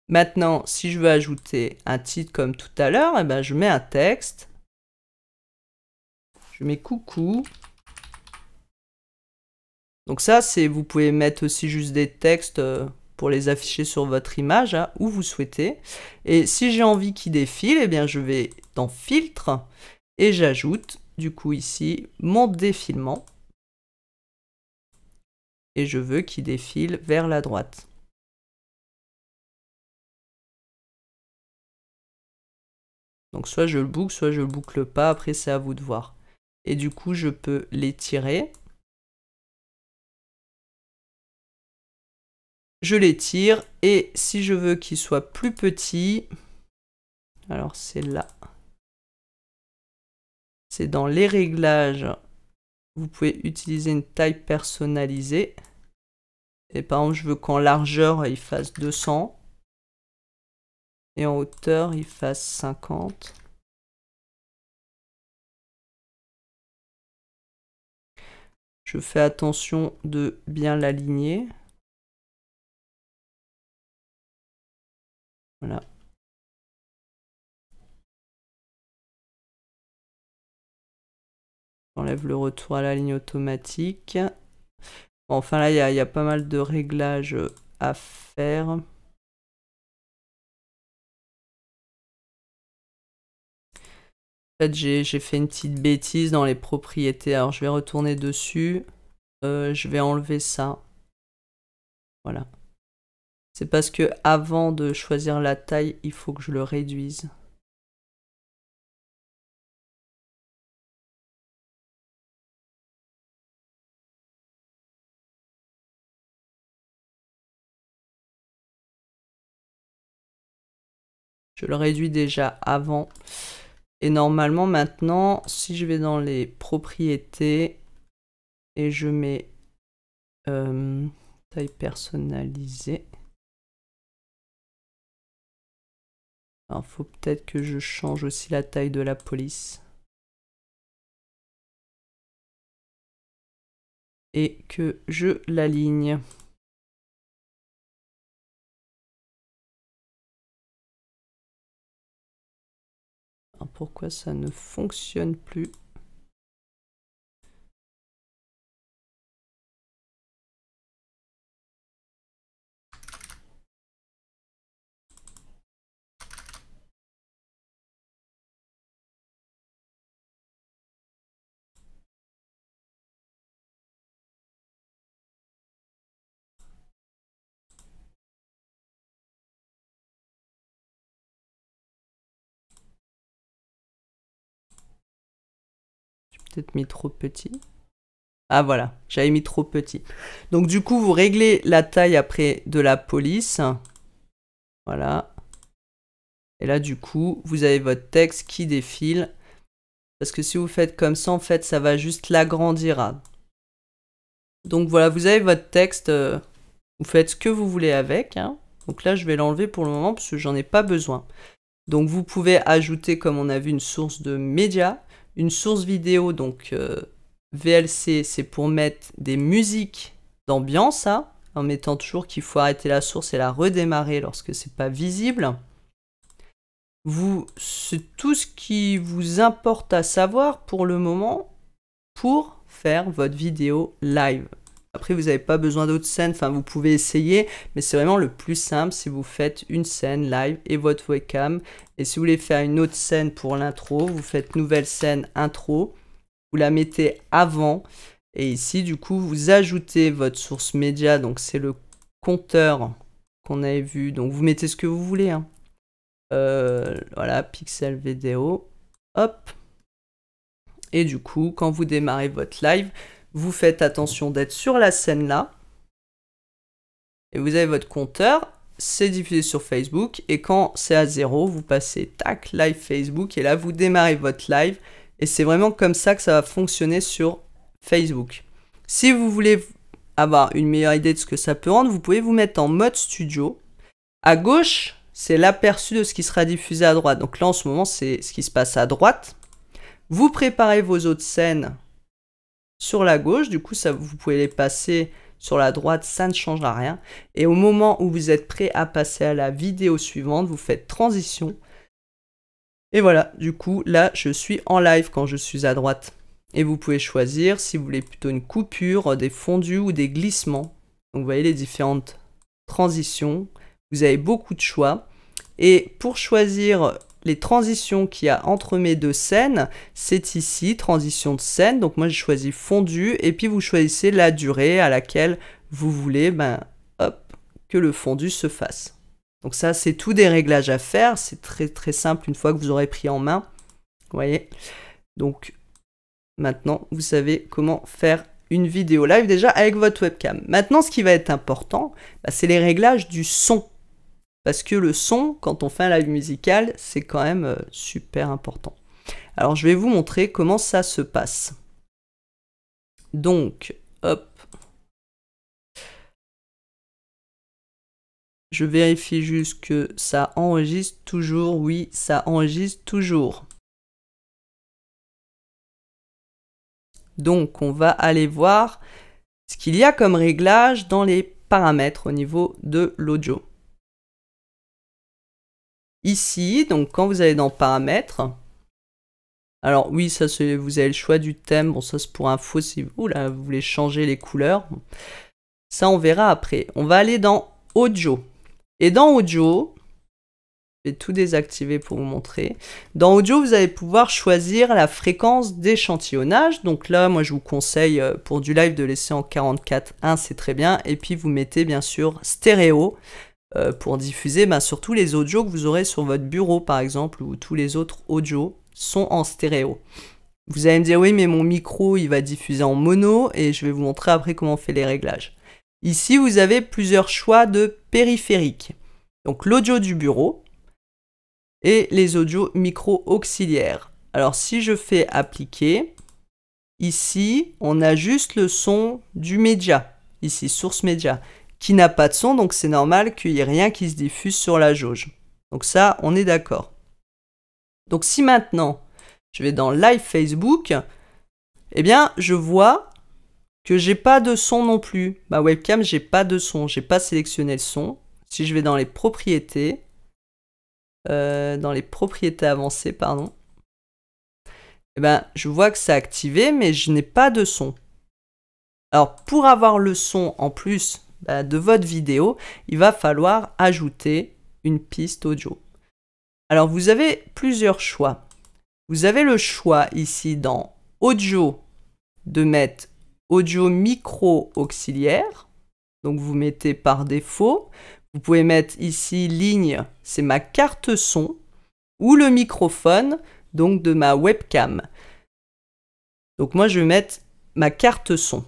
Maintenant, si je veux ajouter un titre comme tout à l'heure, je mets un texte. Je mets coucou. Donc ça, vous pouvez mettre aussi juste des textes pour les afficher sur votre image, où vous souhaitez. Et si j'ai envie qu'il défile, je vais dans filtre et j'ajoute du coup ici mon défilement. Et je veux qu'il défile vers la droite. Donc soit je le boucle, soit je le boucle pas, après c'est à vous de voir. Et du coup, je peux l'étirer. Je l'étire et si je veux qu'il soit plus petit, alors c'est là. C'est dans les réglages. Vous pouvez utiliser une taille personnalisée. Et par exemple, je veux qu'en largeur, il fasse 200. Et en hauteur, il fasse 50. Je fais attention de bien l'aligner. Voilà. J'enlève le retour à la ligne automatique. Enfin là, il y a pas mal de réglages à faire. En fait, j'ai fait une petite bêtise dans les propriétés. Alors, je vais retourner dessus. Je vais enlever ça. Voilà. C'est parce que avant de choisir la taille, il faut que je le réduise. Je le réduis déjà avant. Et normalement, maintenant, si je vais dans les propriétés et je mets taille personnalisée. Alors, faut peut-être que je change aussi la taille de la police. Et que je l'aligne. Alors, pourquoi ça ne fonctionne plus? Peut-être mis trop petit. Ah voilà, j'avais mis trop petit. Donc du coup, vous réglez la taille après de la police. Voilà. Et là, du coup, vous avez votre texte qui défile. Parce que si vous faites comme ça, en fait, ça va juste l'agrandir. Donc voilà, vous avez votre texte. Vous faites ce que vous voulez avec. Hein. Donc là, je vais l'enlever pour le moment parce que j'en ai pas besoin. Donc vous pouvez ajouter, comme on a vu, une source de médias. Une source vidéo, donc VLC, c'est pour mettre des musiques d'ambiance, hein, en mettant toujours qu'il faut arrêter la source et la redémarrer lorsque c'est pas visible. C'est tout ce qui vous importe à savoir pour le moment pour faire votre vidéo live. Après, vous n'avez pas besoin d'autres scènes, enfin vous pouvez essayer, mais c'est vraiment le plus simple si vous faites une scène live et votre webcam. Et si vous voulez faire une autre scène pour l'intro, vous faites nouvelle scène intro, vous la mettez avant, et ici du coup vous ajoutez votre source média, donc c'est le compteur qu'on avait vu, donc vous mettez ce que vous voulez. Hein. Voilà, pixel vidéo, hop. Et du coup, quand vous démarrez votre live, vous faites attention d'être sur la scène là. Et vous avez votre compteur, c'est diffusé sur Facebook. Et quand c'est à 0, vous passez tac, live Facebook. Et là, vous démarrez votre live. Et c'est vraiment comme ça que ça va fonctionner sur Facebook. Si vous voulez avoir une meilleure idée de ce que ça peut rendre, vous pouvez vous mettre en mode studio. À gauche, c'est l'aperçu de ce qui sera diffusé à droite. Donc là, en ce moment, c'est ce qui se passe à droite. Vous préparez vos autres scènes sur la gauche, du coup ça, vous pouvez les passer sur la droite, ça ne changera rien. Et au moment où vous êtes prêt à passer à la vidéo suivante, vous faites transition. Et voilà, du coup là je suis en live quand je suis à droite. Et vous pouvez choisir si vous voulez plutôt une coupure, des fondus ou des glissements. Donc vous voyez les différentes transitions, vous avez beaucoup de choix. Et pour choisir les transitions qu'il y a entre mes deux scènes, c'est ici, transition de scène. Donc moi j'ai choisi fondu et puis vous choisissez la durée à laquelle vous voulez que le fondu se fasse. Donc ça c'est tout des réglages à faire, c'est très très simple une fois que vous aurez pris en main. Vous voyez. Donc maintenant vous savez comment faire une vidéo live déjà avec votre webcam. Maintenant ce qui va être important, c'est les réglages du son. Parce que le son, quand on fait un live musical, c'est quand même super important. Alors, je vais vous montrer comment ça se passe. Donc, hop. Je vérifie juste que ça enregistre toujours. Oui, ça enregistre toujours. Donc, on va aller voir ce qu'il y a comme réglage dans les paramètres au niveau de l'audio. Ici, donc quand vous allez dans paramètres, alors oui, ça c'est, vous avez le choix du thème, bon ça c'est pour info si vous voulez changer les couleurs. Ça on verra après. On va aller dans audio. Et dans audio, Je vais tout désactiver pour vous montrer. Dans audio, vous allez pouvoir choisir la fréquence d'échantillonnage. Donc là, moi, je vous conseille pour du live de laisser en 44.1, c'est très bien. Et puis, vous mettez bien sûr stéréo pour diffuser surtout les audios que vous aurez sur votre bureau, par exemple, ou tous les autres audios sont en stéréo. Vous allez me dire, oui, mais mon micro, il va diffuser en mono, et je vais vous montrer après comment on fait les réglages. Ici, vous avez plusieurs choix de périphériques. Donc, l'audio du bureau et les audios micro-auxiliaires. Alors, si je fais appliquer, ici, on a juste le son du média, ici, source média, qui n'a pas de son, donc c'est normal qu'il n'y ait rien qui se diffuse sur la jauge. Donc ça, on est d'accord. Donc si maintenant, je vais dans Live Facebook, eh bien, je vois que j'ai pas de son non plus. Ma webcam, j'ai pas de son, j'ai pas sélectionné le son. Si je vais dans les propriétés, avancées, pardon, eh ben, je vois que c'est activé, mais je n'ai pas de son. Alors, pour avoir le son en plus de votre vidéo, il va falloir ajouter une piste audio. Alors, vous avez plusieurs choix. Vous avez le choix ici dans audio de mettre audio micro auxiliaire. Donc, vous mettez par défaut. Vous pouvez mettre ici ligne, c'est ma carte son, ou le microphone, donc de ma webcam. Donc moi, je vais mettre ma carte son.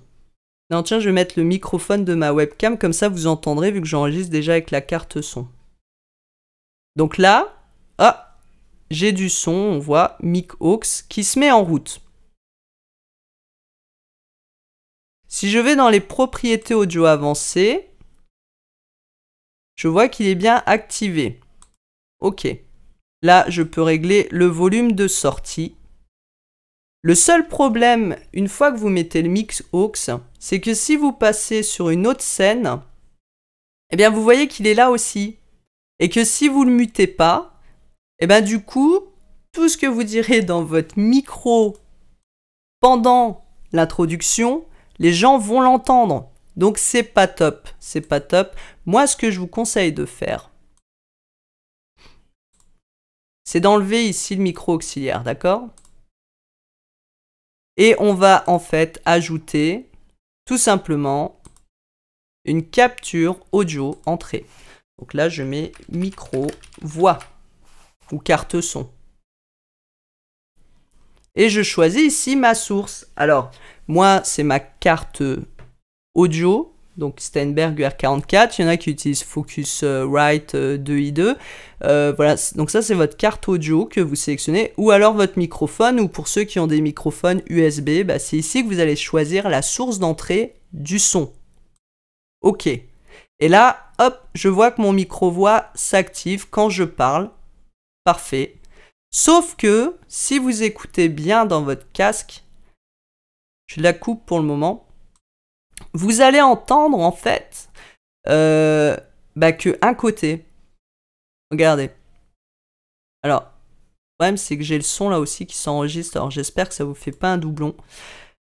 Non, tiens, je vais mettre le microphone de ma webcam, comme ça vous entendrez, vu que j'enregistre déjà avec la carte son. Donc là, j'ai du son, on voit mic aux qui se met en route. Si je vais dans les propriétés audio avancées, je vois qu'il est bien activé. Ok. Là, je peux régler le volume de sortie. Le seul problème, une fois que vous mettez le mic aux, c'est que si vous passez sur une autre scène, eh bien, vous voyez qu'il est là aussi. Et que si vous ne le mutez pas, eh bien, du coup, tout ce que vous direz dans votre micro pendant l'introduction, les gens vont l'entendre. Donc, c'est pas top. C'est pas top. Moi, ce que je vous conseille de faire, c'est d'enlever ici le micro auxiliaire, d'accord? Et on va en fait ajouter tout simplement une capture audio entrée. Donc là, je mets micro voix ou carte son. Et je choisis ici ma source. Alors, moi, c'est ma carte audio, donc Steinberg UR44. Il y en a qui utilisent Focusrite 2i2. Voilà, donc ça, c'est votre carte audio que vous sélectionnez, ou alors votre microphone, ou pour ceux qui ont des microphones USB, c'est ici que vous allez choisir la source d'entrée du son. Ok. Et là, hop, je vois que mon micro-voix s'active quand je parle. Parfait. Sauf que, si vous écoutez bien dans votre casque, je la coupe pour le moment, vous allez entendre en fait que un côté. Regardez. Alors, le problème c'est que j'ai le son là aussi qui s'enregistre, alors j'espère que ça vous fait pas un doublon.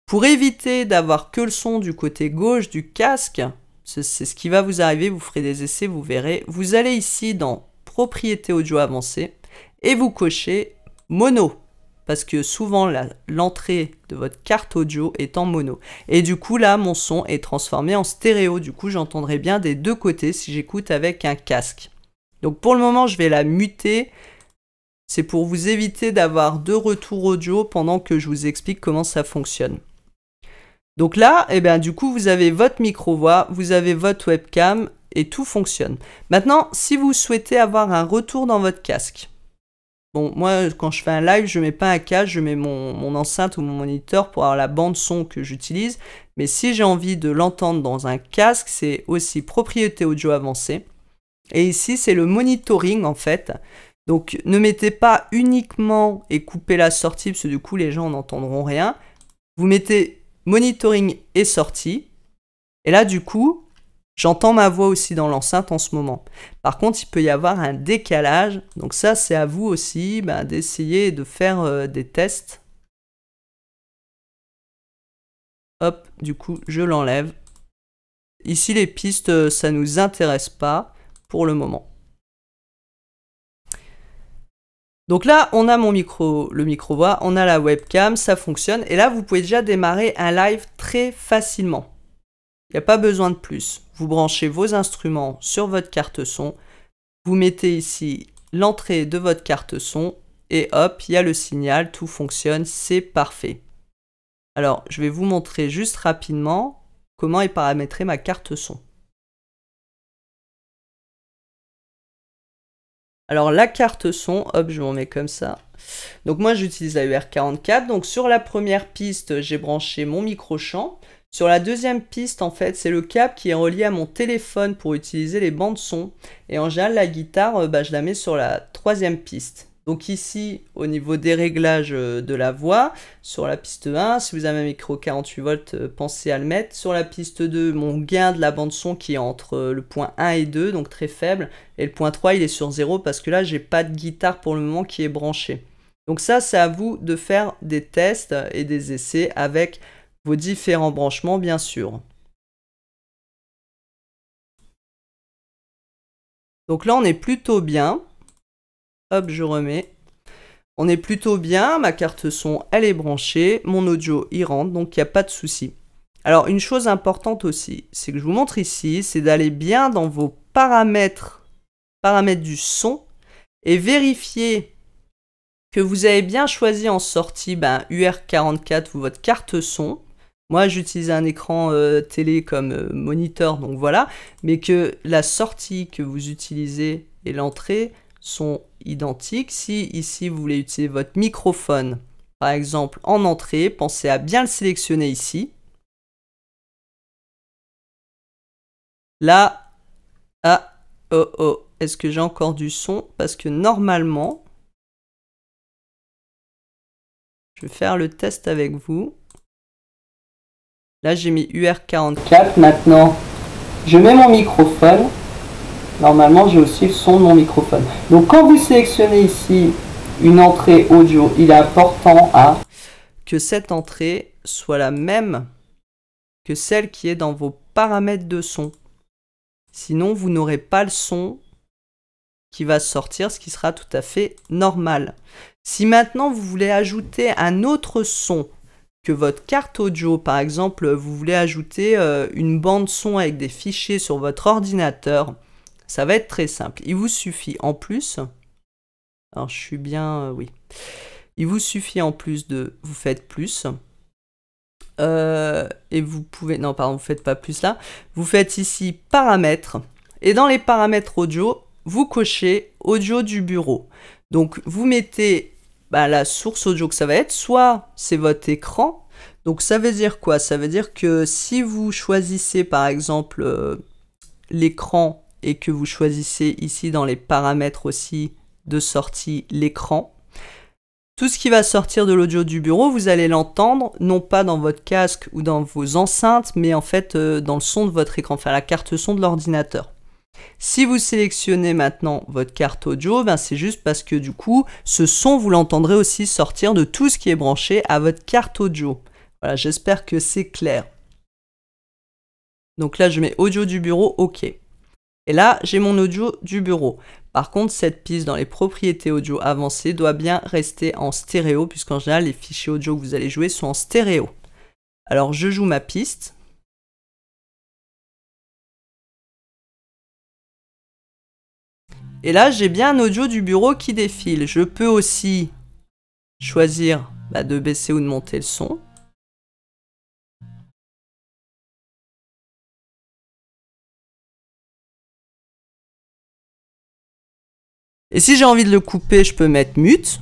Pour éviter d'avoir que le son du côté gauche du casque, c'est ce qui va vous arriver, vous ferez des essais, vous verrez. Vous allez ici dans Propriétés audio avancées et vous cochez mono. Parce que souvent, l'entrée de votre carte audio est en mono. Et du coup, là, mon son est transformé en stéréo. Du coup, j'entendrai bien des deux côtés si j'écoute avec un casque. Donc, pour le moment, je vais la muter. C'est pour vous éviter d'avoir deux retours audio pendant que je vous explique comment ça fonctionne. Donc là, du coup, vous avez votre micro-voix, vous avez votre webcam et tout fonctionne. Maintenant, si vous souhaitez avoir un retour dans votre casque, bon, moi, quand je fais un live, je mets pas un casque, je mets mon enceinte ou mon moniteur pour avoir la bande son que j'utilise. Mais si j'ai envie de l'entendre dans un casque, c'est aussi propriété audio avancée. Et ici, c'est le monitoring, en fait. Donc, ne mettez pas uniquement et coupez la sortie, parce que du coup, les gens n'entendront rien. Vous mettez monitoring et sortie. Et là, du coup, j'entends ma voix aussi dans l'enceinte en ce moment. Par contre, il peut y avoir un décalage. Donc ça, c'est à vous aussi d'essayer de faire des tests. Hop, du coup, je l'enlève. Ici, les pistes, ça ne nous intéresse pas pour le moment. Donc là, on a mon micro, le micro-voix, on a la webcam, ça fonctionne. Et là, vous pouvez déjà démarrer un live très facilement. Il n'y a pas besoin de plus. Vous branchez vos instruments sur votre carte son. Vous mettez ici l'entrée de votre carte son. Et hop, il y a le signal, tout fonctionne, c'est parfait. Alors, je vais vous montrer juste rapidement comment est paramétrée ma carte son. Alors la carte son, hop, je m'en mets comme ça. Donc moi j'utilise la UR44. Donc sur la première piste, j'ai branché mon micro-chant. Sur la deuxième piste, en fait, c'est le câble qui est relié à mon téléphone pour utiliser les bandes son. Et en général, la guitare, je la mets sur la troisième piste. Donc ici, au niveau des réglages de la voix, sur la piste 1, si vous avez un micro 48 volts, pensez à le mettre. Sur la piste 2, mon gain de la bande son qui est entre le point 1 et 2, donc très faible. Et le point 3, il est sur 0 parce que là, j'ai pas de guitare pour le moment qui est branchée. Donc ça, c'est à vous de faire des tests et des essais avec vos différents branchements, bien sûr. Donc là, on est plutôt bien. Hop, je remets. On est plutôt bien, ma carte son, elle est branchée, mon audio, il rentre, donc il n'y a pas de souci. Alors, une chose importante aussi, c'est que je vous montre ici, c'est d'aller bien dans vos paramètres du son, et vérifier que vous avez bien choisi en sortie UR44 ou votre carte son. Moi, j'utilise un écran télé comme moniteur, donc voilà, mais que la sortie que vous utilisez et l'entrée sont identiques. Si ici vous voulez utiliser votre microphone, par exemple en entrée, pensez à bien le sélectionner ici. Là, est-ce que j'ai encore du son? Parce que normalement, je vais faire le test avec vous. Là, j'ai mis UR44. Maintenant, je mets mon microphone. Normalement, j'ai aussi le son de mon microphone. Donc, quand vous sélectionnez ici une entrée audio, il est important que cette entrée soit la même que celle qui est dans vos paramètres de son. Sinon, vous n'aurez pas le son qui va sortir, ce qui sera tout à fait normal. Si maintenant, vous voulez ajouter un autre son que votre carte audio, par exemple, vous voulez ajouter une bande son avec des fichiers sur votre ordinateur, ça va être très simple. Il vous suffit en plus, alors je suis bien, oui, il vous suffit en plus de, vous faites plus, et vous pouvez, non pardon, vous faites pas plus là, vous faites ici paramètres, et dans les paramètres audio, vous cochez audio du bureau. Donc vous mettez la source audio que ça va être, soit c'est votre écran. Donc ça veut dire quoi? Ça veut dire que si vous choisissez par exemple l'écran et que vous choisissez ici dans les paramètres aussi de sortie l'écran, tout ce qui va sortir de l'audio du bureau, vous allez l'entendre non pas dans votre casque ou dans vos enceintes, mais en fait dans le son de votre écran, enfin la carte son de l'ordinateur. Si vous sélectionnez maintenant votre carte audio, c'est juste parce que du coup, ce son, vous l'entendrez aussi sortir de tout ce qui est branché à votre carte audio. Voilà, j'espère que c'est clair. Donc là, je mets audio du bureau, OK. Et là, j'ai mon audio du bureau. Par contre, cette piste dans les propriétés audio avancées doit bien rester en stéréo, puisqu'en général, les fichiers audio que vous allez jouer sont en stéréo. Alors, je joue ma piste. Et là, j'ai bien un audio du bureau qui défile. Je peux aussi choisir de baisser ou de monter le son. Et si j'ai envie de le couper, je peux mettre mute.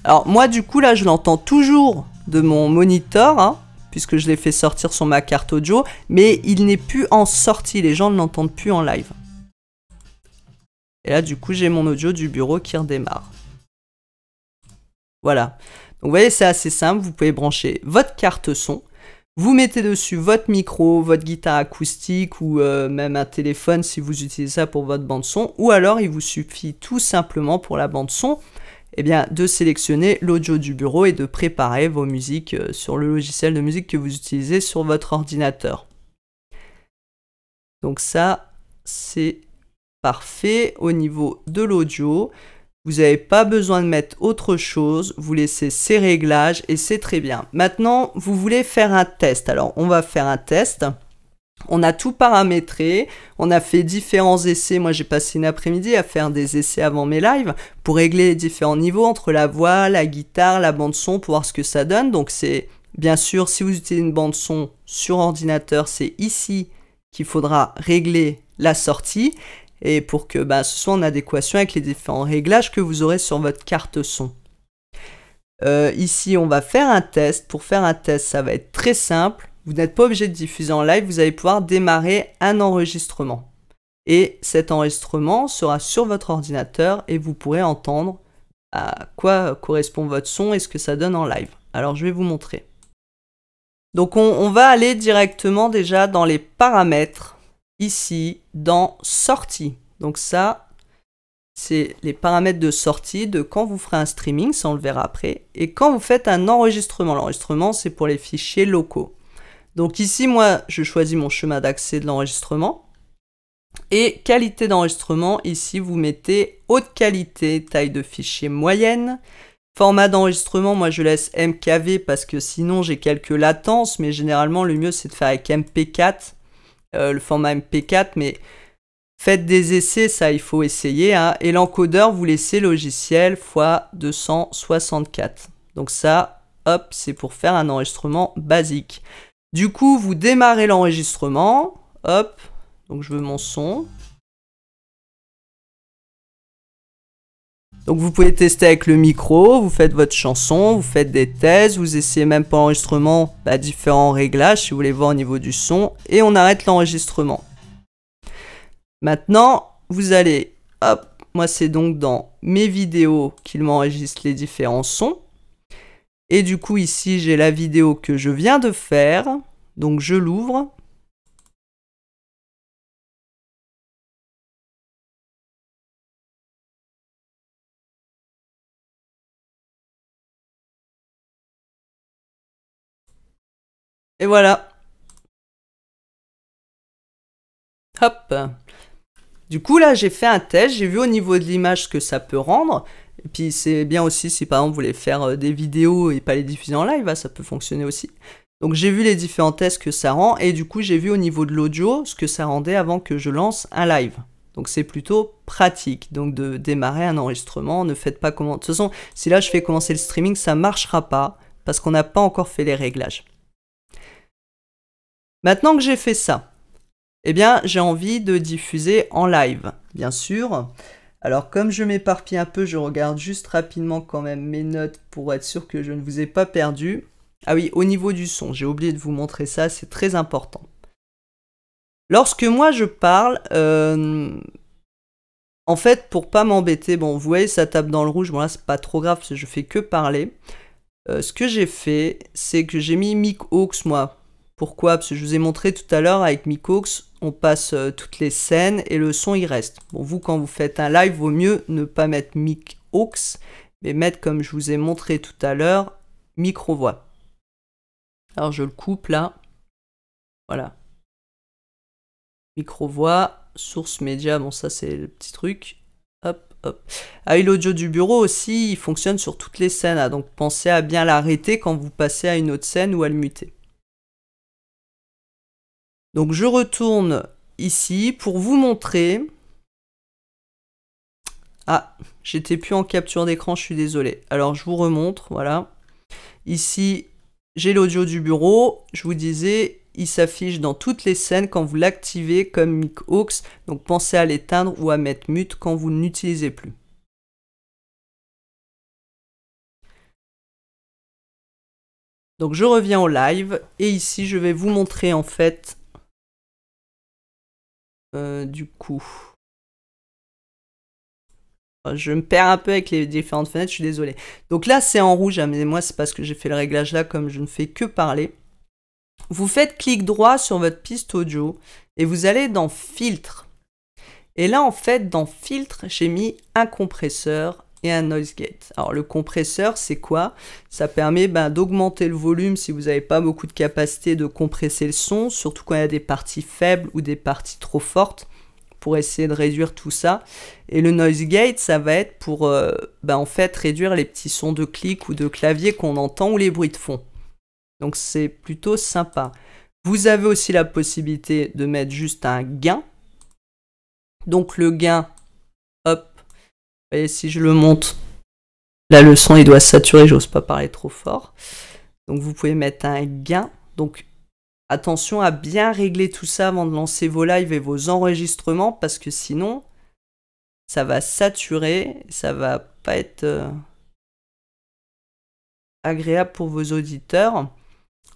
Alors moi, du coup, là, je l'entends toujours de mon moniteur, puisque je l'ai fait sortir sur ma carte audio, mais il n'est plus en sortie. Les gens ne l'entendent plus en live. Et là, du coup, j'ai mon audio du bureau qui redémarre. Voilà. Donc, vous voyez, c'est assez simple. Vous pouvez brancher votre carte son. Vous mettez dessus votre micro, votre guitare acoustique ou même un téléphone si vous utilisez ça pour votre bande son. Ou alors, il vous suffit tout simplement pour la bande son de sélectionner l'audio du bureau et de préparer vos musiques sur le logiciel de musique que vous utilisez sur votre ordinateur. Donc ça, c'est parfait. Au niveau de l'audio, Vous n'avez pas besoin de mettre autre chose, vous laissez ces réglages et c'est très bien. Maintenant, vous voulez faire un test. Alors, on va faire un test. On a tout paramétré, on a fait différents essais. Moi, j'ai passé une après-midi à faire des essais avant mes lives pour régler les différents niveaux entre la voix, la guitare, la bande-son pour voir ce que ça donne. Donc, c'est bien sûr, si vous utilisez une bande-son sur ordinateur, c'est ici qu'il faudra régler la sortie. Et pour que ce soit en adéquation avec les différents réglages que vous aurez sur votre carte son. Ici, on va faire un test. Pour faire un test, ça va être très simple. Vous n'êtes pas obligé de diffuser en live. Vous allez pouvoir démarrer un enregistrement. Et cet enregistrement sera sur votre ordinateur et vous pourrez entendre à quoi correspond votre son et ce que ça donne en live. Alors, je vais vous montrer. Donc, on va aller directement déjà dans les paramètres. Ici, dans sortie. Donc ça, c'est les paramètres de sortie de quand vous ferez un streaming, ça on le verra après. Et quand vous faites un enregistrement. L'enregistrement, c'est pour les fichiers locaux. Donc ici, moi, je choisis mon chemin d'accès de l'enregistrement. Et qualité d'enregistrement, ici, vous mettez haute qualité, taille de fichier moyenne. Format d'enregistrement, moi je laisse MKV parce que sinon j'ai quelques latences. Mais généralement, le mieux, c'est de faire avec MP4. Le format MP4, mais faites des essais, ça il faut essayer. Hein. Et l'encodeur, vous laissez logiciel x 264. Donc ça, hop, c'est pour faire un enregistrement basique. Du coup, vous démarrez l'enregistrement. Hop, donc je veux mon son. Donc vous pouvez tester avec le micro, vous faites votre chanson, vous faites des tests, vous essayez même pour l'enregistrement différents réglages si vous voulez voir au niveau du son et on arrête l'enregistrement. Maintenant, vous allez, hop, moi c'est donc dans mes vidéos qu'il m'enregistre les différents sons. Et du coup ici j'ai la vidéo que je viens de faire, donc je l'ouvre. Et voilà. Hop. Du coup, là, j'ai fait un test. J'ai vu au niveau de l'image ce que ça peut rendre. Et puis, c'est bien aussi si, par exemple, vous voulez faire des vidéos et pas les diffuser en live. Ça peut fonctionner aussi. Donc, j'ai vu les différents tests que ça rend. Et du coup, j'ai vu au niveau de l'audio ce que ça rendait avant que je lance un live. Donc, c'est plutôt pratique. Donc, de démarrer un enregistrement. Ne faites pas comment... De toute façon, si là, je fais commencer le streaming, ça ne marchera pas. Parce qu'on n'a pas encore fait les réglages. Maintenant que j'ai fait ça, eh bien, j'ai envie de diffuser en live, bien sûr. Alors, comme je m'éparpille un peu, je regarde juste rapidement quand même mes notes pour être sûr que je ne vous ai pas perdu. Ah oui, au niveau du son, j'ai oublié de vous montrer ça, c'est très important. Lorsque moi je parle, en fait, pour pas m'embêter, bon, vous voyez, ça tape dans le rouge, bon là, c'est pas trop grave parce que je fais que parler. Ce que j'ai fait, c'est que j'ai mis Mic Aux, moi. Pourquoi? Parce que je vous ai montré tout à l'heure, avec Mic Aux, on passe toutes les scènes et le son, il reste. Bon, vous, quand vous faites un live, vaut mieux ne pas mettre Mic Aux, mais mettre, comme je vous ai montré tout à l'heure, micro-voix. Alors, je le coupe là. Voilà. Micro-voix, source média, bon, ça, c'est le petit truc. Hop, hop. Ah oui, l'audio du bureau aussi, il fonctionne sur toutes les scènes. Hein, donc, pensez à bien l'arrêter quand vous passez à une autre scène ou à le muter. Donc je retourne ici pour vous montrer. Ah, j'étais plus en capture d'écran, je suis désolé. Alors je vous remontre, voilà. Ici, j'ai l'audio du bureau. Je vous disais, il s'affiche dans toutes les scènes quand vous l'activez comme Mic Aux. Donc pensez à l'éteindre ou à mettre mute quand vous ne l'utilisez plus. Donc je reviens au live et ici je vais vous montrer en fait du coup, je me perds un peu avec les différentes fenêtres, je suis désolé. Donc là c'est en rouge, hein, mais moi c'est parce que j'ai fait le réglage là comme je ne fais que parler. Vous faites clic droit sur votre piste audio et vous allez dans filtre. Et là en fait dans filtre j'ai mis un compresseur et un noise gate. Alors le compresseur c'est quoi? Ça permet d'augmenter le volume si vous n'avez pas beaucoup de capacité de compresser le son, surtout quand il y a des parties faibles ou des parties trop fortes, pour essayer de réduire tout ça. Et le noise gate, ça va être pour en fait réduire les petits sons de clic ou de clavier qu'on entend ou les bruits de fond. Donc c'est plutôt sympa. Vous avez aussi la possibilité de mettre juste un gain. Donc le gain, hop, vous voyez, si je le monte, là le son il doit saturer, j'ose pas parler trop fort. Donc vous pouvez mettre un gain. Donc attention à bien régler tout ça avant de lancer vos lives et vos enregistrements parce que sinon ça va saturer, ça va pas être agréable pour vos auditeurs.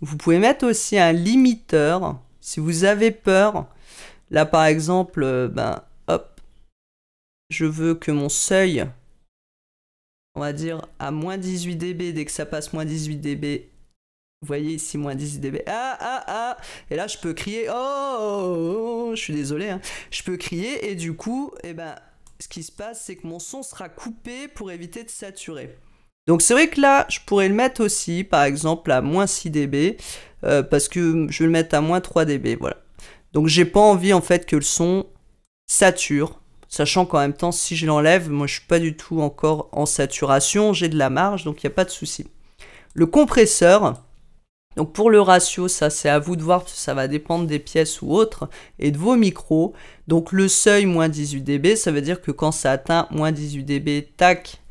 Vous pouvez mettre aussi un limiteur si vous avez peur. Là par exemple, hop, je veux que mon seuil, on va dire à moins 18 dB, dès que ça passe moins 18 dB, vous voyez ici moins 18 dB, et là je peux crier, je suis désolé, hein. Je peux crier et du coup, ce qui se passe c'est que mon son sera coupé pour éviter de saturer. Donc c'est vrai que là, je pourrais le mettre aussi, par exemple à moins 6 dB, parce que je vais le mettre à moins 3 dB, voilà. Donc j'ai pas envie en fait que le son sature, sachant qu'en même temps, si je l'enlève, moi je suis pas du tout encore en saturation, j'ai de la marge, donc il n'y a pas de souci. Le compresseur, donc pour le ratio, ça c'est à vous de voir, parce que ça va dépendre des pièces ou autres, et de vos micros. Donc le seuil moins 18 dB, ça veut dire que quand ça atteint moins 18 dB, tac,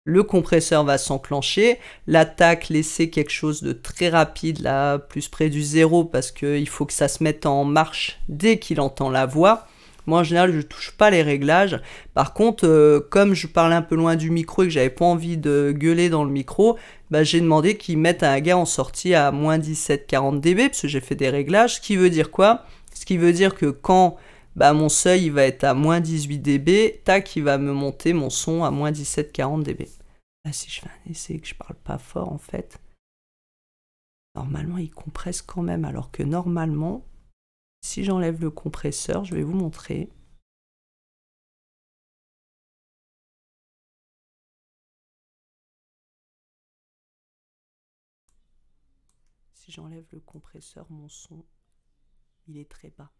le compresseur va s'enclencher. L'attaque, laissez quelque chose de très rapide, là, plus près du 0, parce qu'il faut que ça se mette en marche dès qu'il entend la voix. Moi, en général, je ne touche pas les réglages. Par contre, comme je parlais un peu loin du micro et que j'avais pas envie de gueuler dans le micro, j'ai demandé qu'ils mettent un gain en sortie à moins 17-40 dB, parce que j'ai fait des réglages. Ce qui veut dire quoi? Ce qui veut dire que quand mon seuil il va être à moins 18 dB, tac, il va me monter mon son à moins 17-40 dB. Là, si je fais un essai et que je parle pas fort, en fait, normalement, il compresse quand même, alors que normalement, si j'enlève le compresseur, je vais vous montrer. Si j'enlève le compresseur, mon son, il est très bas.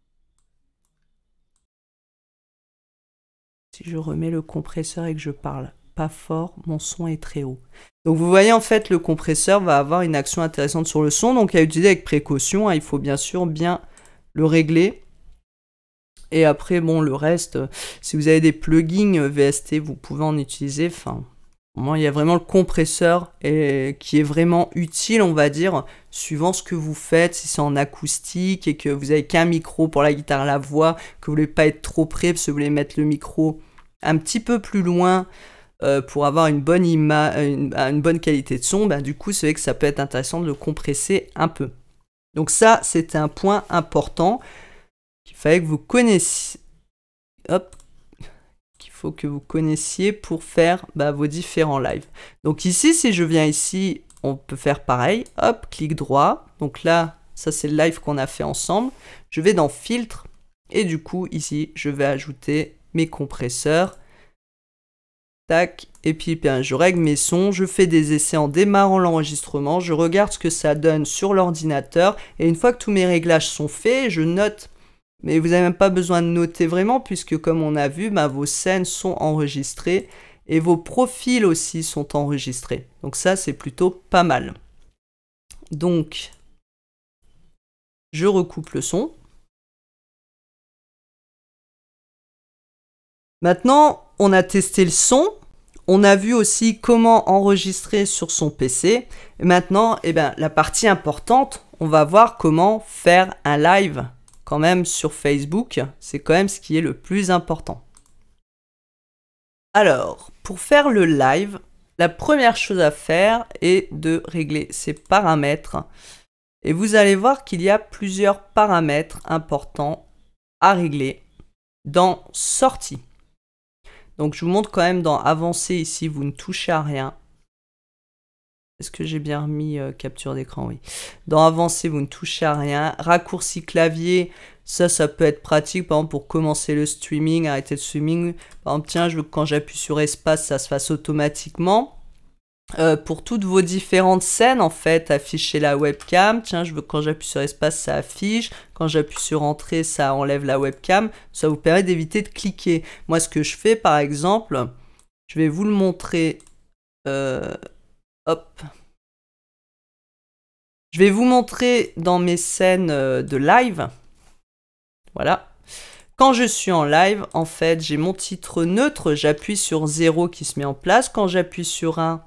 Si je remets le compresseur et que je parle pas fort, mon son est très haut. Donc vous voyez, en fait, le compresseur va avoir une action intéressante sur le son, donc à utiliser avec précaution, hein, il faut bien sûr bien le régler. Et après, bon, le reste, si vous avez des plugins VST, vous pouvez en utiliser. Enfin, moi, il y a vraiment le compresseur qui est vraiment utile, on va dire, suivant ce que vous faites. Si c'est en acoustique et que vous avez qu'un micro pour la guitare, la voix, que vous voulez pas être trop près parce que vous voulez mettre le micro un petit peu plus loin pour avoir une bonne une bonne qualité de son, du coup, c'est vrai que ça peut être intéressant de le compresser un peu. Donc ça, c'était un point important qu'il fallait que vous connaissiez. Hop, qu'il faut que vous connaissiez pour faire vos différents lives. Donc ici, si je viens ici, on peut faire pareil. Hop, clic droit. Donc là, ça c'est le live qu'on a fait ensemble. Je vais dans filtre et du coup ici, je vais ajouter mes compresseurs. Tac, et puis je règle mes sons, je fais des essais en démarrant l'enregistrement, je regarde ce que ça donne sur l'ordinateur, et une fois que tous mes réglages sont faits, je note. Mais vous n'avez même pas besoin de noter vraiment, puisque comme on a vu, vos scènes sont enregistrées, et vos profils aussi sont enregistrés. Donc ça, c'est plutôt pas mal. Donc, je recoupe le son. Maintenant, on a testé le son, on a vu aussi comment enregistrer sur son PC. Et maintenant, la partie importante, on va voir comment faire un live quand même sur Facebook. C'est quand même ce qui est le plus important. Alors, pour faire le live, la première chose à faire est de régler ses paramètres. Et vous allez voir qu'il y a plusieurs paramètres importants à régler dans Sortie. Donc je vous montre quand même dans Avancer ici, vous ne touchez à rien. Est-ce que j'ai bien remis capture d'écran? Oui. Dans Avancer, vous ne touchez à rien. Raccourci clavier, ça peut être pratique, par exemple pour commencer le streaming, arrêter le streaming. Par exemple, tiens, je veux que quand j'appuie sur espace, ça se fasse automatiquement. pour toutes vos différentes scènes, en fait, afficher la webcam. Tiens, quand j'appuie sur espace, ça affiche. Quand j'appuie sur entrée, ça enlève la webcam. Ça vous permet d'éviter de cliquer. Moi, ce que je fais, par exemple, je vais vous le montrer. Hop. Je vais vous montrer dans mes scènes de live. Voilà. Quand je suis en live, en fait, j'ai mon titre neutre. J'appuie sur 0 qui se met en place. Quand j'appuie sur 1,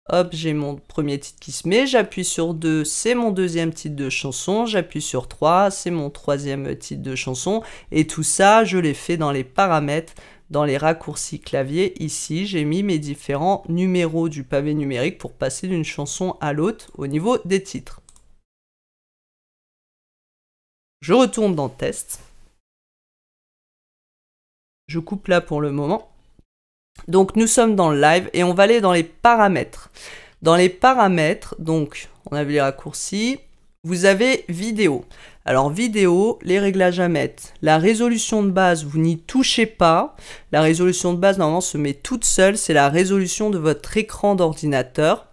hop, j'ai mon premier titre qui se met. J'appuie sur 2, c'est mon deuxième titre de chanson. J'appuie sur 3, c'est mon troisième titre de chanson. Et tout ça, je l'ai fait dans les paramètres, dans les raccourcis clavier. Ici, j'ai mis mes différents numéros du pavé numérique pour passer d'une chanson à l'autre au niveau des titres. Je retourne dans Test. Je coupe là pour le moment. Donc nous sommes dans le live et on va aller dans les paramètres. Dans les paramètres, donc on avait les raccourcis, vous avez vidéo. Alors vidéo, les réglages à mettre. La résolution de base, vous n'y touchez pas. La résolution de base normalement se met toute seule, c'est la résolution de votre écran d'ordinateur.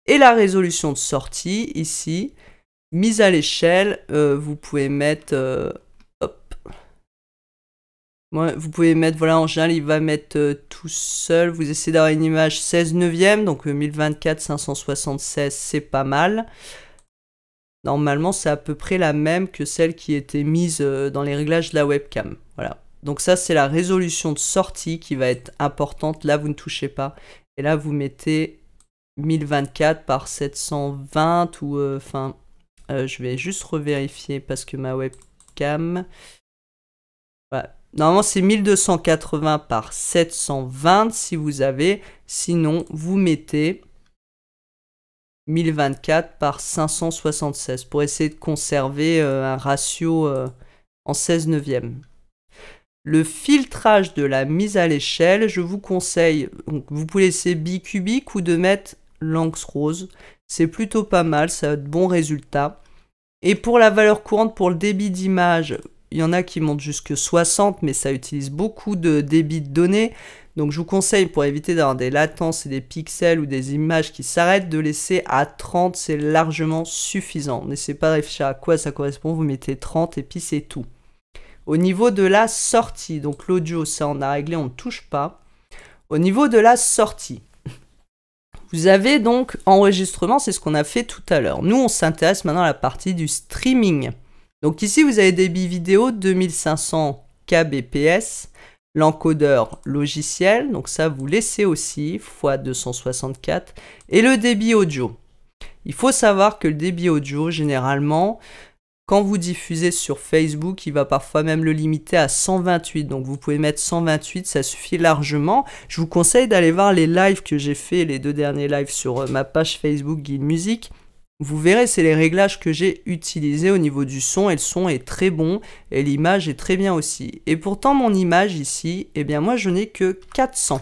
Et la résolution de sortie, ici, mise à l'échelle, vous pouvez mettre... vous pouvez mettre, voilà, en général, il va mettre tout seul. Vous essayez d'avoir une image 16 neuvième, donc 1024 576, c'est pas mal. Normalement, c'est à peu près la même que celle qui était mise dans les réglages de la webcam. Voilà. Donc ça, c'est la résolution de sortie qui va être importante. Là, vous ne touchez pas. Et là, vous mettez 1024 par 720 ou... je vais juste revérifier parce que ma webcam... Voilà. Normalement, c'est 1280 par 720 si vous avez. Sinon, vous mettez 1024 par 576 pour essayer de conserver un ratio en 16 neuvième. Le filtrage de la mise à l'échelle, je vous conseille, donc, vous pouvez laisser bicubique ou de mettre Lanx Rose. C'est plutôt pas mal, ça a de bons résultats. Et pour la valeur courante, pour le débit d'image, il y en a qui montent jusque 60, mais ça utilise beaucoup de débit de données. Donc je vous conseille, pour éviter d'avoir des latences et des pixels ou des images qui s'arrêtent, de laisser à 30, c'est largement suffisant. N'essayez pas de réfléchir à quoi ça correspond, vous mettez 30 et puis c'est tout. Au niveau de la sortie, donc l'audio, ça on a réglé, on ne touche pas. Au niveau de la sortie, vous avez donc enregistrement, c'est ce qu'on a fait tout à l'heure. Nous, on s'intéresse maintenant à la partie du streaming. Donc ici, vous avez débit vidéo 2500 kbps, l'encodeur logiciel, donc ça vous laissez aussi, x 264, et le débit audio. Il faut savoir que le débit audio, généralement, quand vous diffusez sur Facebook, il va parfois même le limiter à 128, donc vous pouvez mettre 128, ça suffit largement. Je vous conseille d'aller voir les lives que j'ai fait, les 2 derniers lives sur ma page Facebook Guide Musique. Vous verrez, c'est les réglages que j'ai utilisés au niveau du son, et le son est très bon, et l'image est très bien aussi. Et pourtant, mon image ici, eh bien moi je n'ai que 400.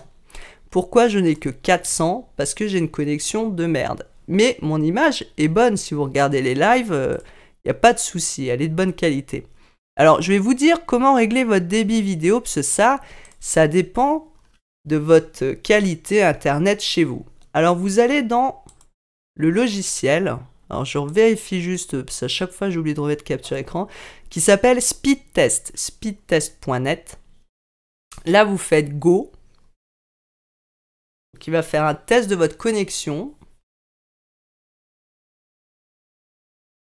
Pourquoi je n'ai que 400? Parce que j'ai une connexion de merde. Mais mon image est bonne, si vous regardez les lives, il n'y a pas de souci, elle est de bonne qualité. Alors, je vais vous dire comment régler votre débit vidéo, parce que ça dépend de votre qualité internet chez vous. Alors, vous allez dans le logiciel, alors je vérifie juste, parce qu'à chaque fois j'oublie de remettre capture écran, qui s'appelle Speedtest, speedtest.net. Là, vous faites Go, qui va faire un test de votre connexion.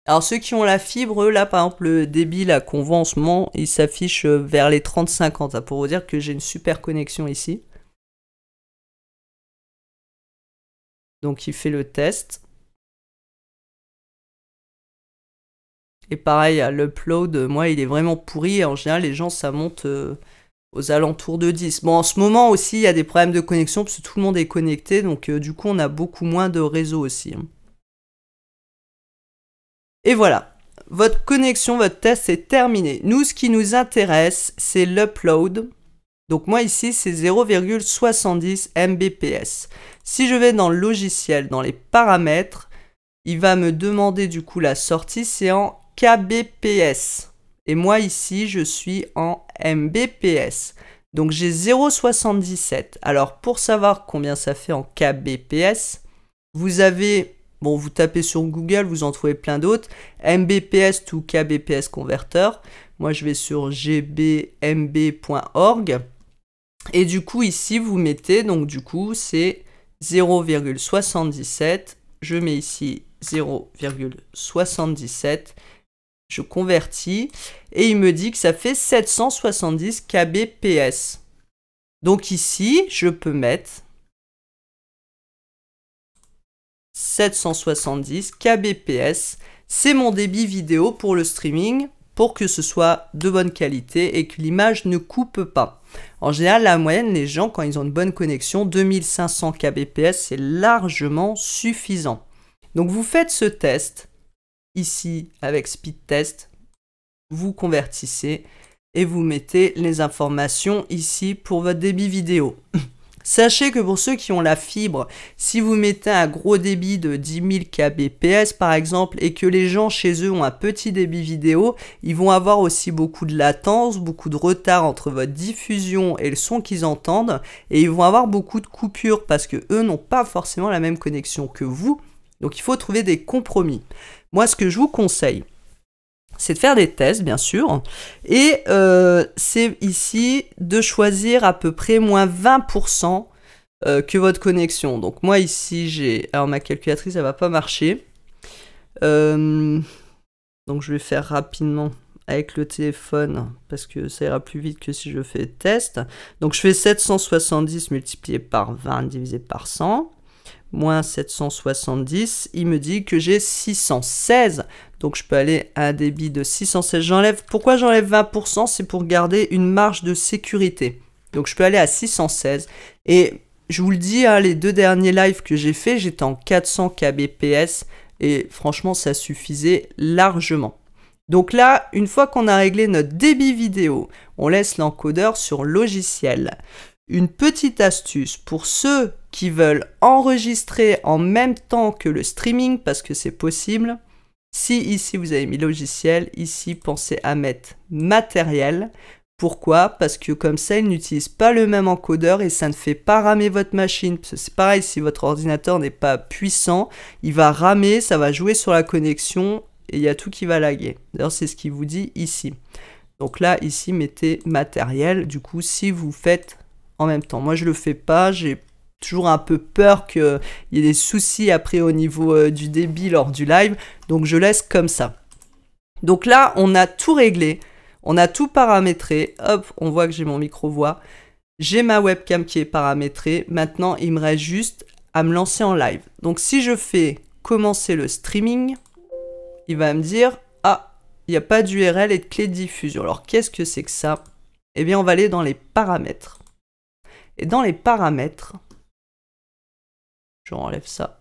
Alors ceux qui ont la fibre, là par exemple le débit qu'on voit en ce moment, il s'affiche vers les 30-50, pour vous dire que j'ai une super connexion ici. Donc il fait le test. Et pareil, à l'upload, moi il est vraiment pourri, et en général les gens ça monte aux alentours de 10. Bon, en ce moment aussi il y a des problèmes de connexion, parce que tout le monde est connecté, donc du coup on a beaucoup moins de réseau aussi. Et voilà, votre connexion, votre test est terminé. Nous, ce qui nous intéresse, c'est l'upload. Donc moi ici, c'est 0,70 Mbps. Si je vais dans le logiciel, dans les paramètres, il va me demander du coup la sortie, c'est en kbps. Et moi ici, je suis en Mbps. Donc j'ai 0,77. Alors pour savoir combien ça fait en kbps, vous avez, bon vous tapez sur Google, vous en trouvez plein d'autres, mbps to kbps converteur. Moi je vais sur gbmb.org. Et du coup ici vous mettez, donc du coup c'est 0,77. Je mets ici 0,77. Je convertis et il me dit que ça fait 770 kbps. Donc ici, je peux mettre 770 kbps. C'est mon débit vidéo pour le streaming, pour que ce soit de bonne qualité et que l'image ne coupe pas. En général, la moyenne, les gens, quand ils ont une bonne connexion, 2500 kbps, c'est largement suffisant. Donc vous faites ce test. Ici, avec Speed Test, vous convertissez et vous mettez les informations ici pour votre débit vidéo. Sachez que pour ceux qui ont la fibre, si vous mettez un gros débit de 10 000 kbps par exemple et que les gens chez eux ont un petit débit vidéo, ils vont avoir aussi beaucoup de latence, beaucoup de retard entre votre diffusion et le son qu'ils entendent et ils vont avoir beaucoup de coupures parce que eux n'ont pas forcément la même connexion que vous. Donc il faut trouver des compromis. Moi, ce que je vous conseille, c'est de faire des tests, bien sûr, et c'est ici de choisir à peu près moins 20% que votre connexion. Donc moi ici, j'ai... Alors ma calculatrice, elle va pas marcher. Donc je vais faire rapidement avec le téléphone, parce que ça ira plus vite que si je fais test. Donc je fais 770 multiplié par 20 divisé par 100. Moins 770, il me dit que j'ai 616. Donc je peux aller à un débit de 616. J'enlève. Pourquoi j'enlève 20%? C'est pour garder une marge de sécurité. Donc je peux aller à 616. Et je vous le dis, hein, les 2 derniers lives que j'ai fait, j'étais en 400 kbps. Et franchement, ça suffisait largement. Donc là, une fois qu'on a réglé notre débit vidéo, on laisse l'encodeur sur logiciel. Une petite astuce pour ceux qui veulent enregistrer en même temps que le streaming, parce que c'est possible. Si ici vous avez mis logiciel, ici pensez à mettre matériel. Pourquoi? Parce que comme ça, il n'utilise pas le même encodeur et ça ne fait pas ramer votre machine. C'est pareil, si votre ordinateur n'est pas puissant, il va ramer, ça va jouer sur la connexion et il y a tout qui va laguer. D'ailleurs, c'est ce qu'il vous dit ici. Donc là, ici, mettez matériel. Du coup, si vous faites en même temps. Moi, je le fais pas. J'ai toujours un peu peur qu'il y ait des soucis après au niveau du débit lors du live. Donc, je laisse comme ça. Donc là, on a tout réglé. On a tout paramétré. Hop, on voit que j'ai mon micro-voix. J'ai ma webcam qui est paramétrée. Maintenant, il me reste juste à me lancer en live. Donc, si je fais commencer le streaming, il va me dire « Ah, il n'y a pas d'URL et de clé de diffusion. » Alors, qu'est-ce que c'est que ça? Eh bien, on va aller dans les paramètres. Et dans les paramètres, je enlève ça.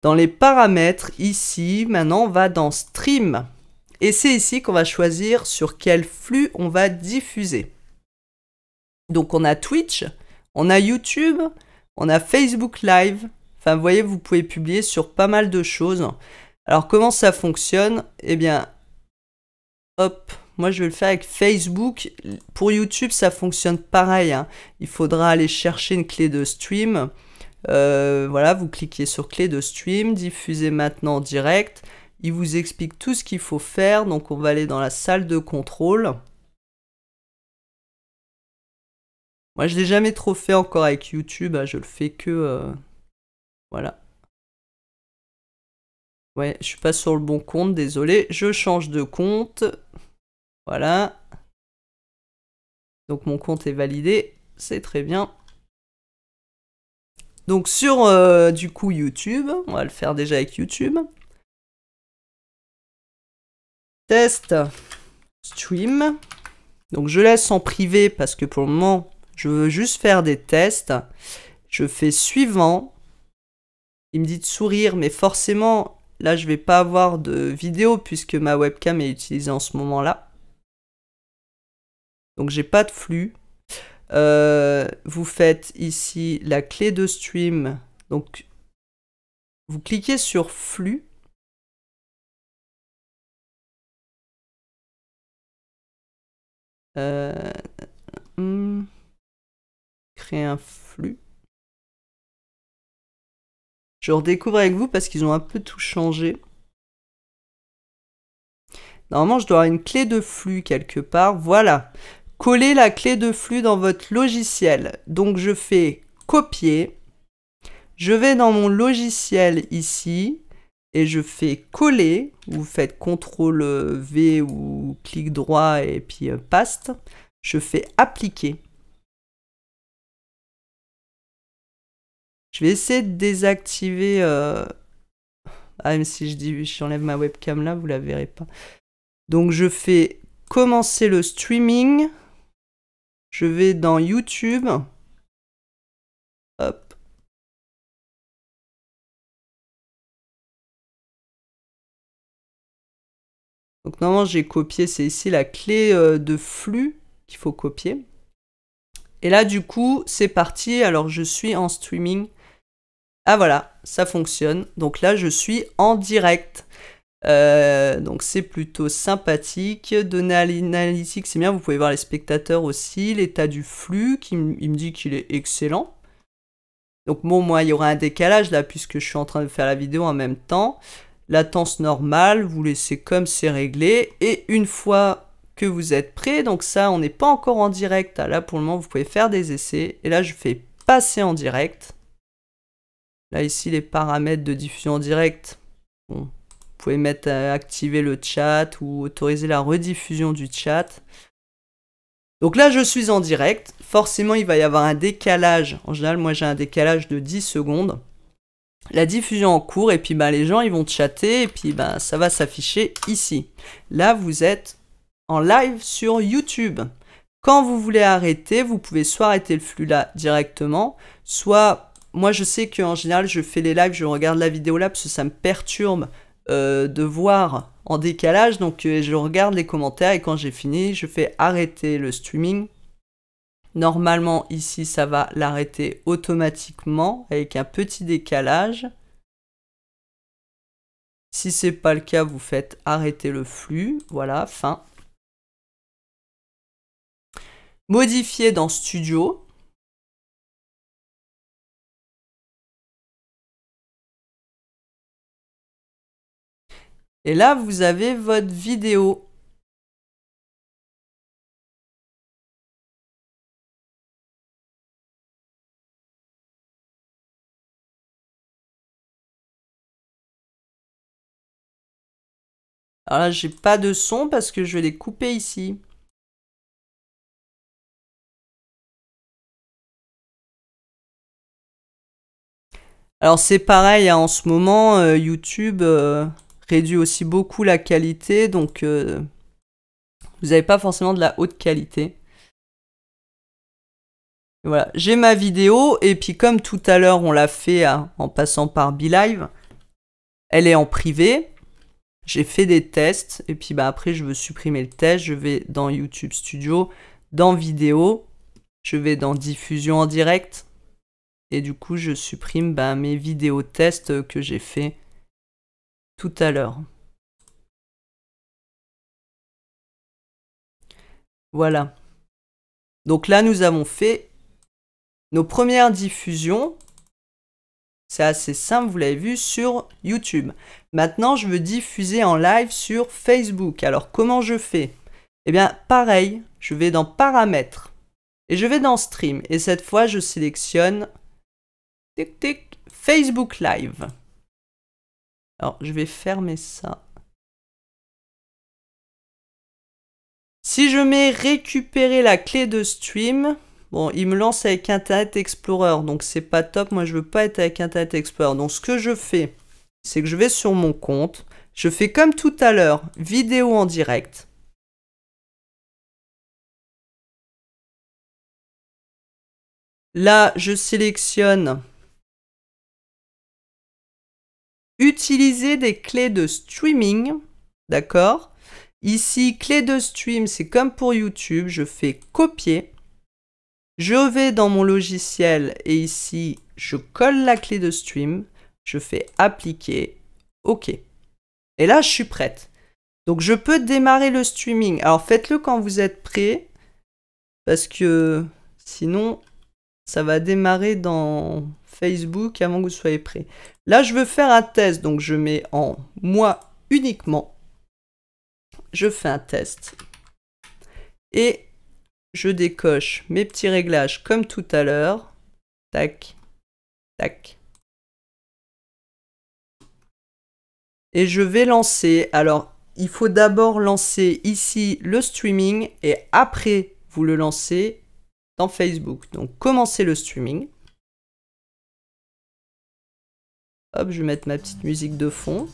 Dans les paramètres, ici, maintenant, on va dans Stream. Et c'est ici qu'on va choisir sur quel flux on va diffuser. Donc, on a Twitch, on a YouTube, on a Facebook Live. Enfin, vous voyez, vous pouvez publier sur pas mal de choses. Alors, comment ça fonctionne? Eh bien, hop. Moi, je vais le faire avec Facebook. Pour YouTube, ça fonctionne pareil, hein. Il faudra aller chercher une clé de stream. Voilà, vous cliquez sur clé de stream, diffusez maintenant en direct. Il vous explique tout ce qu'il faut faire. Donc, on va aller dans la salle de contrôle. Moi, je ne l'ai jamais trop fait encore avec YouTube. Hein, je le fais que... voilà. Ouais, je suis pas sur le bon compte, désolé. Je change de compte. Voilà. Donc mon compte est validé, c'est très bien. Donc sur du coup YouTube, on va le faire déjà avec YouTube. Test, stream. Donc je laisse en privé parce que pour le moment, je veux juste faire des tests. Je fais suivant. Il me dit de sourire, mais forcément, là je vais pas avoir de vidéo puisque ma webcam est utilisée en ce moment-là. Donc j'ai pas de flux. Vous faites ici la clé de stream. Donc vous cliquez sur flux. créer un flux. Je redécouvre avec vous parce qu'ils ont un peu tout changé. Normalement, je dois avoir une clé de flux quelque part. Voilà. Collez la clé de flux dans votre logiciel. Donc, je fais copier. Je vais dans mon logiciel ici et je fais coller. Vous faites CTRL V ou clic droit et puis paste. Je fais appliquer. Je vais essayer de désactiver... Ah, même si j'enlève ma webcam là, vous la verrez pas. Donc je fais commencer le streaming. Je vais dans YouTube. Hop. Donc normalement j'ai copié, c'est ici la clé de flux qu'il faut copier. Et là du coup c'est parti, alors je suis en streaming. Ah voilà, ça fonctionne. Donc là je suis en direct. Donc c'est plutôt sympathique. Données analytiques, c'est bien, vous pouvez voir les spectateurs aussi. L'état du flux, il me dit qu'il est excellent. Donc bon, moi il y aura un décalage là puisque je suis en train de faire la vidéo en même temps. Latence normale, vous laissez comme c'est réglé. Et une fois que vous êtes prêt, donc ça on n'est pas encore en direct. Là pour le moment vous pouvez faire des essais. Et là je fais passer en direct. Là ici les paramètres de diffusion en direct. Bon. Vous pouvez mettre activer le chat ou autoriser la rediffusion du chat. Donc là, je suis en direct. Forcément, il va y avoir un décalage. En général, moi, j'ai un décalage de 10 secondes. La diffusion en cours et puis les gens, ils vont chatter et puis ça va s'afficher ici. Là, vous êtes en live sur YouTube. Quand vous voulez arrêter, vous pouvez soit arrêter le flux là directement, soit... Moi, je sais qu'en général, je fais les lives, je regarde la vidéo là parce que ça me perturbe de voir en décalage, donc je regarde les commentaires et quand j'ai fini je fais arrêter le streaming. Normalement ici ça va l'arrêter automatiquement avec un petit décalage. Si c'est pas le cas, vous faites arrêter le flux. Voilà, fin. Modifier dans Studio. Et là, vous avez votre vidéo. Alors là, j'ai pas de son parce que je vais les couper ici. Alors c'est pareil, hein, en ce moment, YouTube réduit aussi beaucoup la qualité, donc vous n'avez pas forcément de la haute qualité. Voilà, j'ai ma vidéo, et puis comme tout à l'heure on l'a fait en passant par BeLive, elle est en privé. J'ai fait des tests, et puis après je veux supprimer le test, je vais dans YouTube Studio, dans vidéo, je vais dans diffusion en direct, et du coup je supprime mes vidéos tests que j'ai fait tout à l'heure. Voilà. Donc là nous avons fait nos premières diffusions. C'est assez simple, vous l'avez vu, sur YouTube. Maintenant, je veux diffuser en live sur Facebook. Alors, comment je fais? Eh bien, pareil, je vais dans Paramètres. Et je vais dans Stream. Et cette fois, je sélectionne tic, tic, Facebook Live. Alors, je vais fermer ça. Si je mets récupérer la clé de stream... Bon, il me lance avec Internet Explorer, donc c'est pas top. Moi, je veux pas être avec Internet Explorer. Donc, ce que je fais, c'est que je vais sur mon compte. Je fais comme tout à l'heure, vidéo en direct. Là, je sélectionne utiliser des clés de streaming. D'accord? Ici, clé de stream, c'est comme pour YouTube. Je fais copier. Je vais dans mon logiciel et ici, je colle la clé de stream. Je fais appliquer. OK. Et là, je suis prête. Donc, je peux démarrer le streaming. Alors, faites-le quand vous êtes prêt. Parce que sinon, ça va démarrer dans Facebook avant que vous soyez prêts. Là, je veux faire un test, donc je mets en moi uniquement. Je fais un test. Et je décoche mes petits réglages comme tout à l'heure. Tac, tac. Et je vais lancer. Alors, il faut d'abord lancer ici le streaming et après, vous le lancez dans Facebook. Donc, commencez le streaming. Hop, je vais mettre ma petite musique de fond.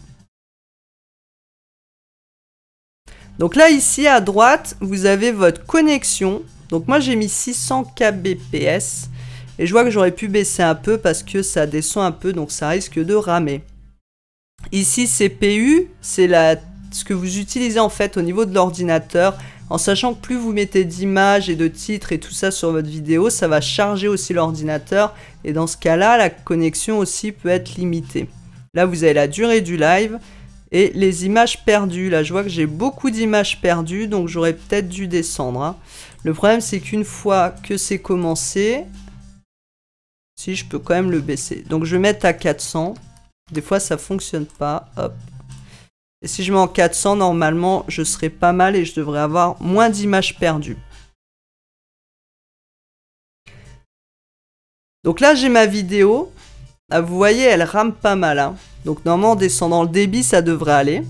Donc là, ici, à droite, vous avez votre connexion. Donc moi, j'ai mis 600 kbps. Et je vois que j'aurais pu baisser un peu parce que ça descend un peu, donc ça risque de ramer. Ici, CPU, c'est ce que vous utilisez en fait au niveau de l'ordinateur. En sachant que plus vous mettez d'images et de titres et tout ça sur votre vidéo, ça va charger aussi l'ordinateur. Et dans ce cas-là, la connexion aussi peut être limitée. Là, vous avez la durée du live et les images perdues. Là, je vois que j'ai beaucoup d'images perdues, donc j'aurais peut-être dû descendre. Hein. Le problème, c'est qu'une fois que c'est commencé, si je peux quand même le baisser. Donc, je vais mettre à 400. Des fois, ça fonctionne pas. Hop. Et si je mets en 400, normalement, je serai pas mal et je devrais avoir moins d'images perdues. Donc là, j'ai ma vidéo. Ah, vous voyez, elle rame pas mal. Hein. Donc normalement, en descendant le débit, ça devrait aller.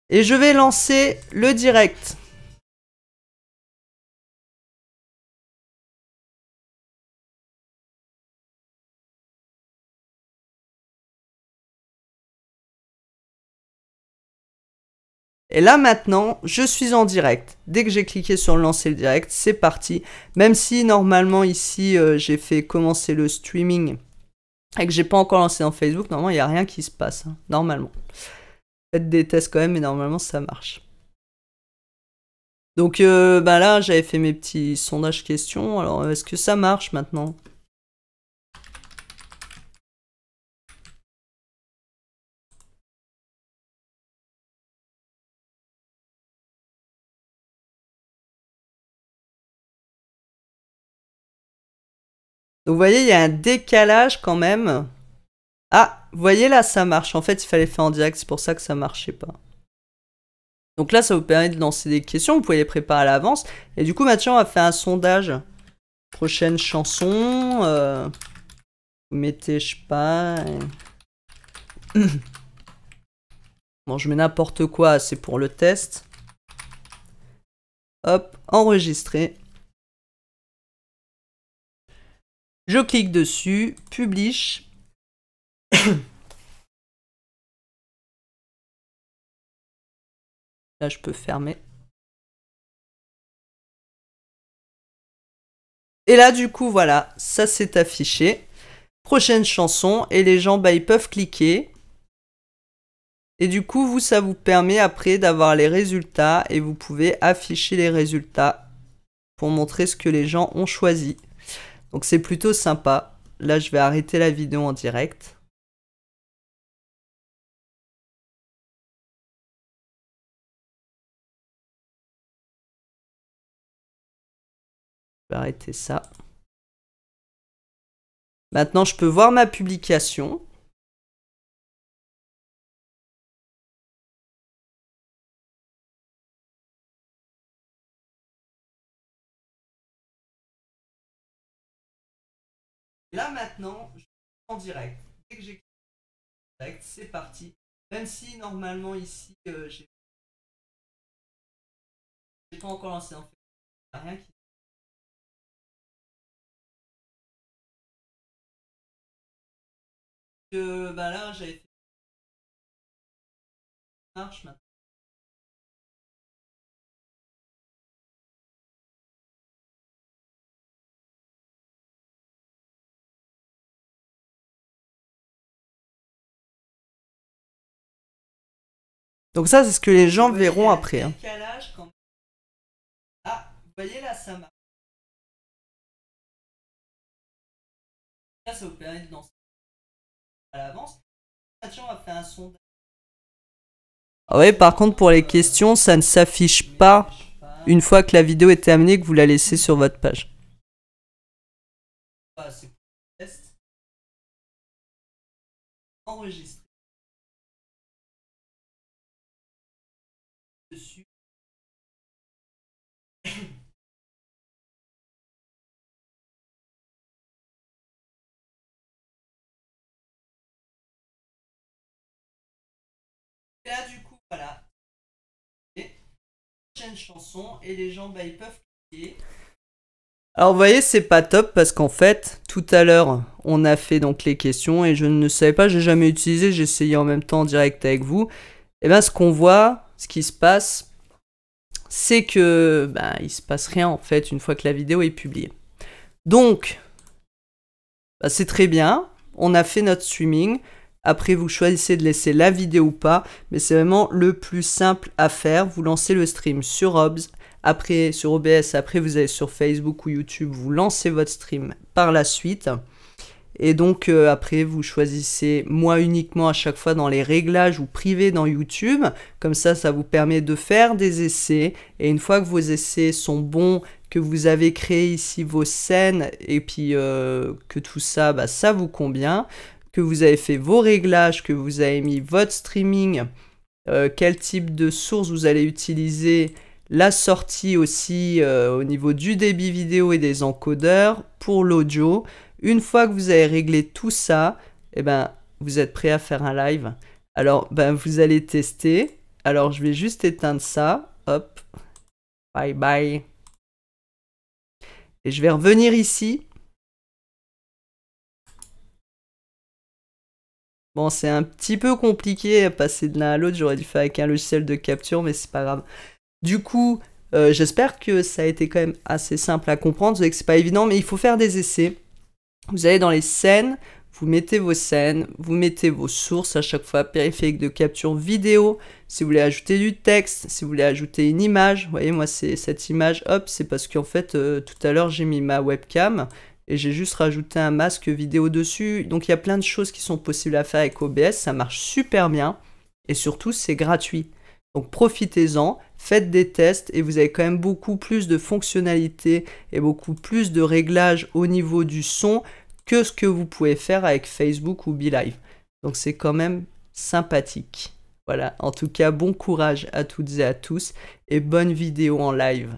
Et je vais lancer le direct. Et là maintenant, je suis en direct. Dès que j'ai cliqué sur lancer le direct, c'est parti. Même si normalement ici, j'ai fait commencer le streaming et que j'ai pas encore lancé en Facebook, normalement il n'y a rien qui se passe. Hein, normalement. Faites des tests quand même, mais normalement ça marche. Donc bah là, j'avais fait mes petits sondages questions. Alors est-ce que ça marche maintenant ? Donc vous voyez, il y a un décalage quand même. Ah, vous voyez là, ça marche. En fait, il fallait faire en direct, c'est pour ça que ça marchait pas. Donc là, ça vous permet de lancer des questions, vous pouvez les préparer à l'avance. Et du coup, maintenant, on va faire un sondage. Prochaine chanson. Vous mettez, je sais pas... Bon, je mets n'importe quoi, c'est pour le test. Hop, enregistrer. Je clique dessus, publish. Là, je peux fermer. Et là, du coup, voilà, ça s'est affiché. Prochaine chanson, et les gens, bah, ils peuvent cliquer. Et du coup, vous, ça vous permet après d'avoir les résultats et vous pouvez afficher les résultats pour montrer ce que les gens ont choisi. Donc, c'est plutôt sympa. Là, je vais arrêter la vidéo en direct. Je vais arrêter ça. Maintenant, je peux voir ma publication. Là, maintenant, je suis en direct. Dès que j'ai cliqué en direct, c'est parti. Même si, normalement, ici, j'ai pas encore lancé en fait. Il n'y a rien qui... bah là, j'avais fait... Ça marche maintenant. Donc ça, c'est ce que les gens verront après. Hein. Ah, vous voyez là, ça marche. Là, ça vous permet de lancer à l'avance. Maintenant, on va faire un sondage. Ah ouais, par contre, pour les questions, ça ne s'affiche pas. une fois que la vidéo est terminée, que vous la laissez sur votre page. C'est pour le test. Enregistrer. Dessus. Là, du coup, voilà. Et prochaine chanson, et les gens, bah, ils peuvent cliquer. Alors, vous voyez, c'est pas top parce qu'en fait, tout à l'heure, on a fait donc les questions et je ne savais pas, j'ai jamais utilisé, j'ai essayé en même temps en direct avec vous. Et bien, ce qu'on voit, ce qui se passe, c'est que bah, il se passe rien en fait une fois que la vidéo est publiée. Donc, bah, c'est très bien, on a fait notre streaming. Après, vous choisissez de laisser la vidéo ou pas, mais c'est vraiment le plus simple à faire. Vous lancez le stream sur OBS, après sur OBS, après vous allez sur Facebook ou YouTube, vous lancez votre stream par la suite. Et donc après, vous choisissez moi uniquement à chaque fois dans les réglages ou privé dans YouTube. Comme ça vous permet de faire des essais. Et une fois que vos essais sont bons, que vous avez créé ici vos scènes et puis que tout ça, bah, ça vous convient, que vous avez fait vos réglages, que vous avez mis votre streaming, quel type de source vous allez utiliser, la sortie aussi au niveau du débit vidéo et des encodeurs pour l'audio. Une fois que vous avez réglé tout ça, eh ben, vous êtes prêt à faire un live. Alors, ben, vous allez tester. Alors, je vais juste éteindre ça. Hop. Bye bye. Et je vais revenir ici. Bon, c'est un petit peu compliqué à passer de l'un à l'autre. J'aurais dû faire avec un logiciel de capture, mais c'est pas grave. Du coup, j'espère que ça a été quand même assez simple à comprendre. Vous savez que c'est pas évident, mais il faut faire des essais. Vous allez dans les scènes, vous mettez vos scènes, vous mettez vos sources à chaque fois, périphérique de capture vidéo, si vous voulez ajouter du texte, si vous voulez ajouter une image. Vous voyez, moi, c'est cette image, hop, c'est parce qu'en fait, tout à l'heure, j'ai mis ma webcam et j'ai juste rajouté un masque vidéo dessus. Donc, il y a plein de choses qui sont possibles à faire avec OBS, ça marche super bien et surtout, c'est gratuit. Donc profitez-en, faites des tests et vous avez quand même beaucoup plus de fonctionnalités et beaucoup plus de réglages au niveau du son que ce que vous pouvez faire avec Facebook ou BeLive. Donc c'est quand même sympathique. Voilà, en tout cas, bon courage à toutes et à tous et bonne vidéo en live.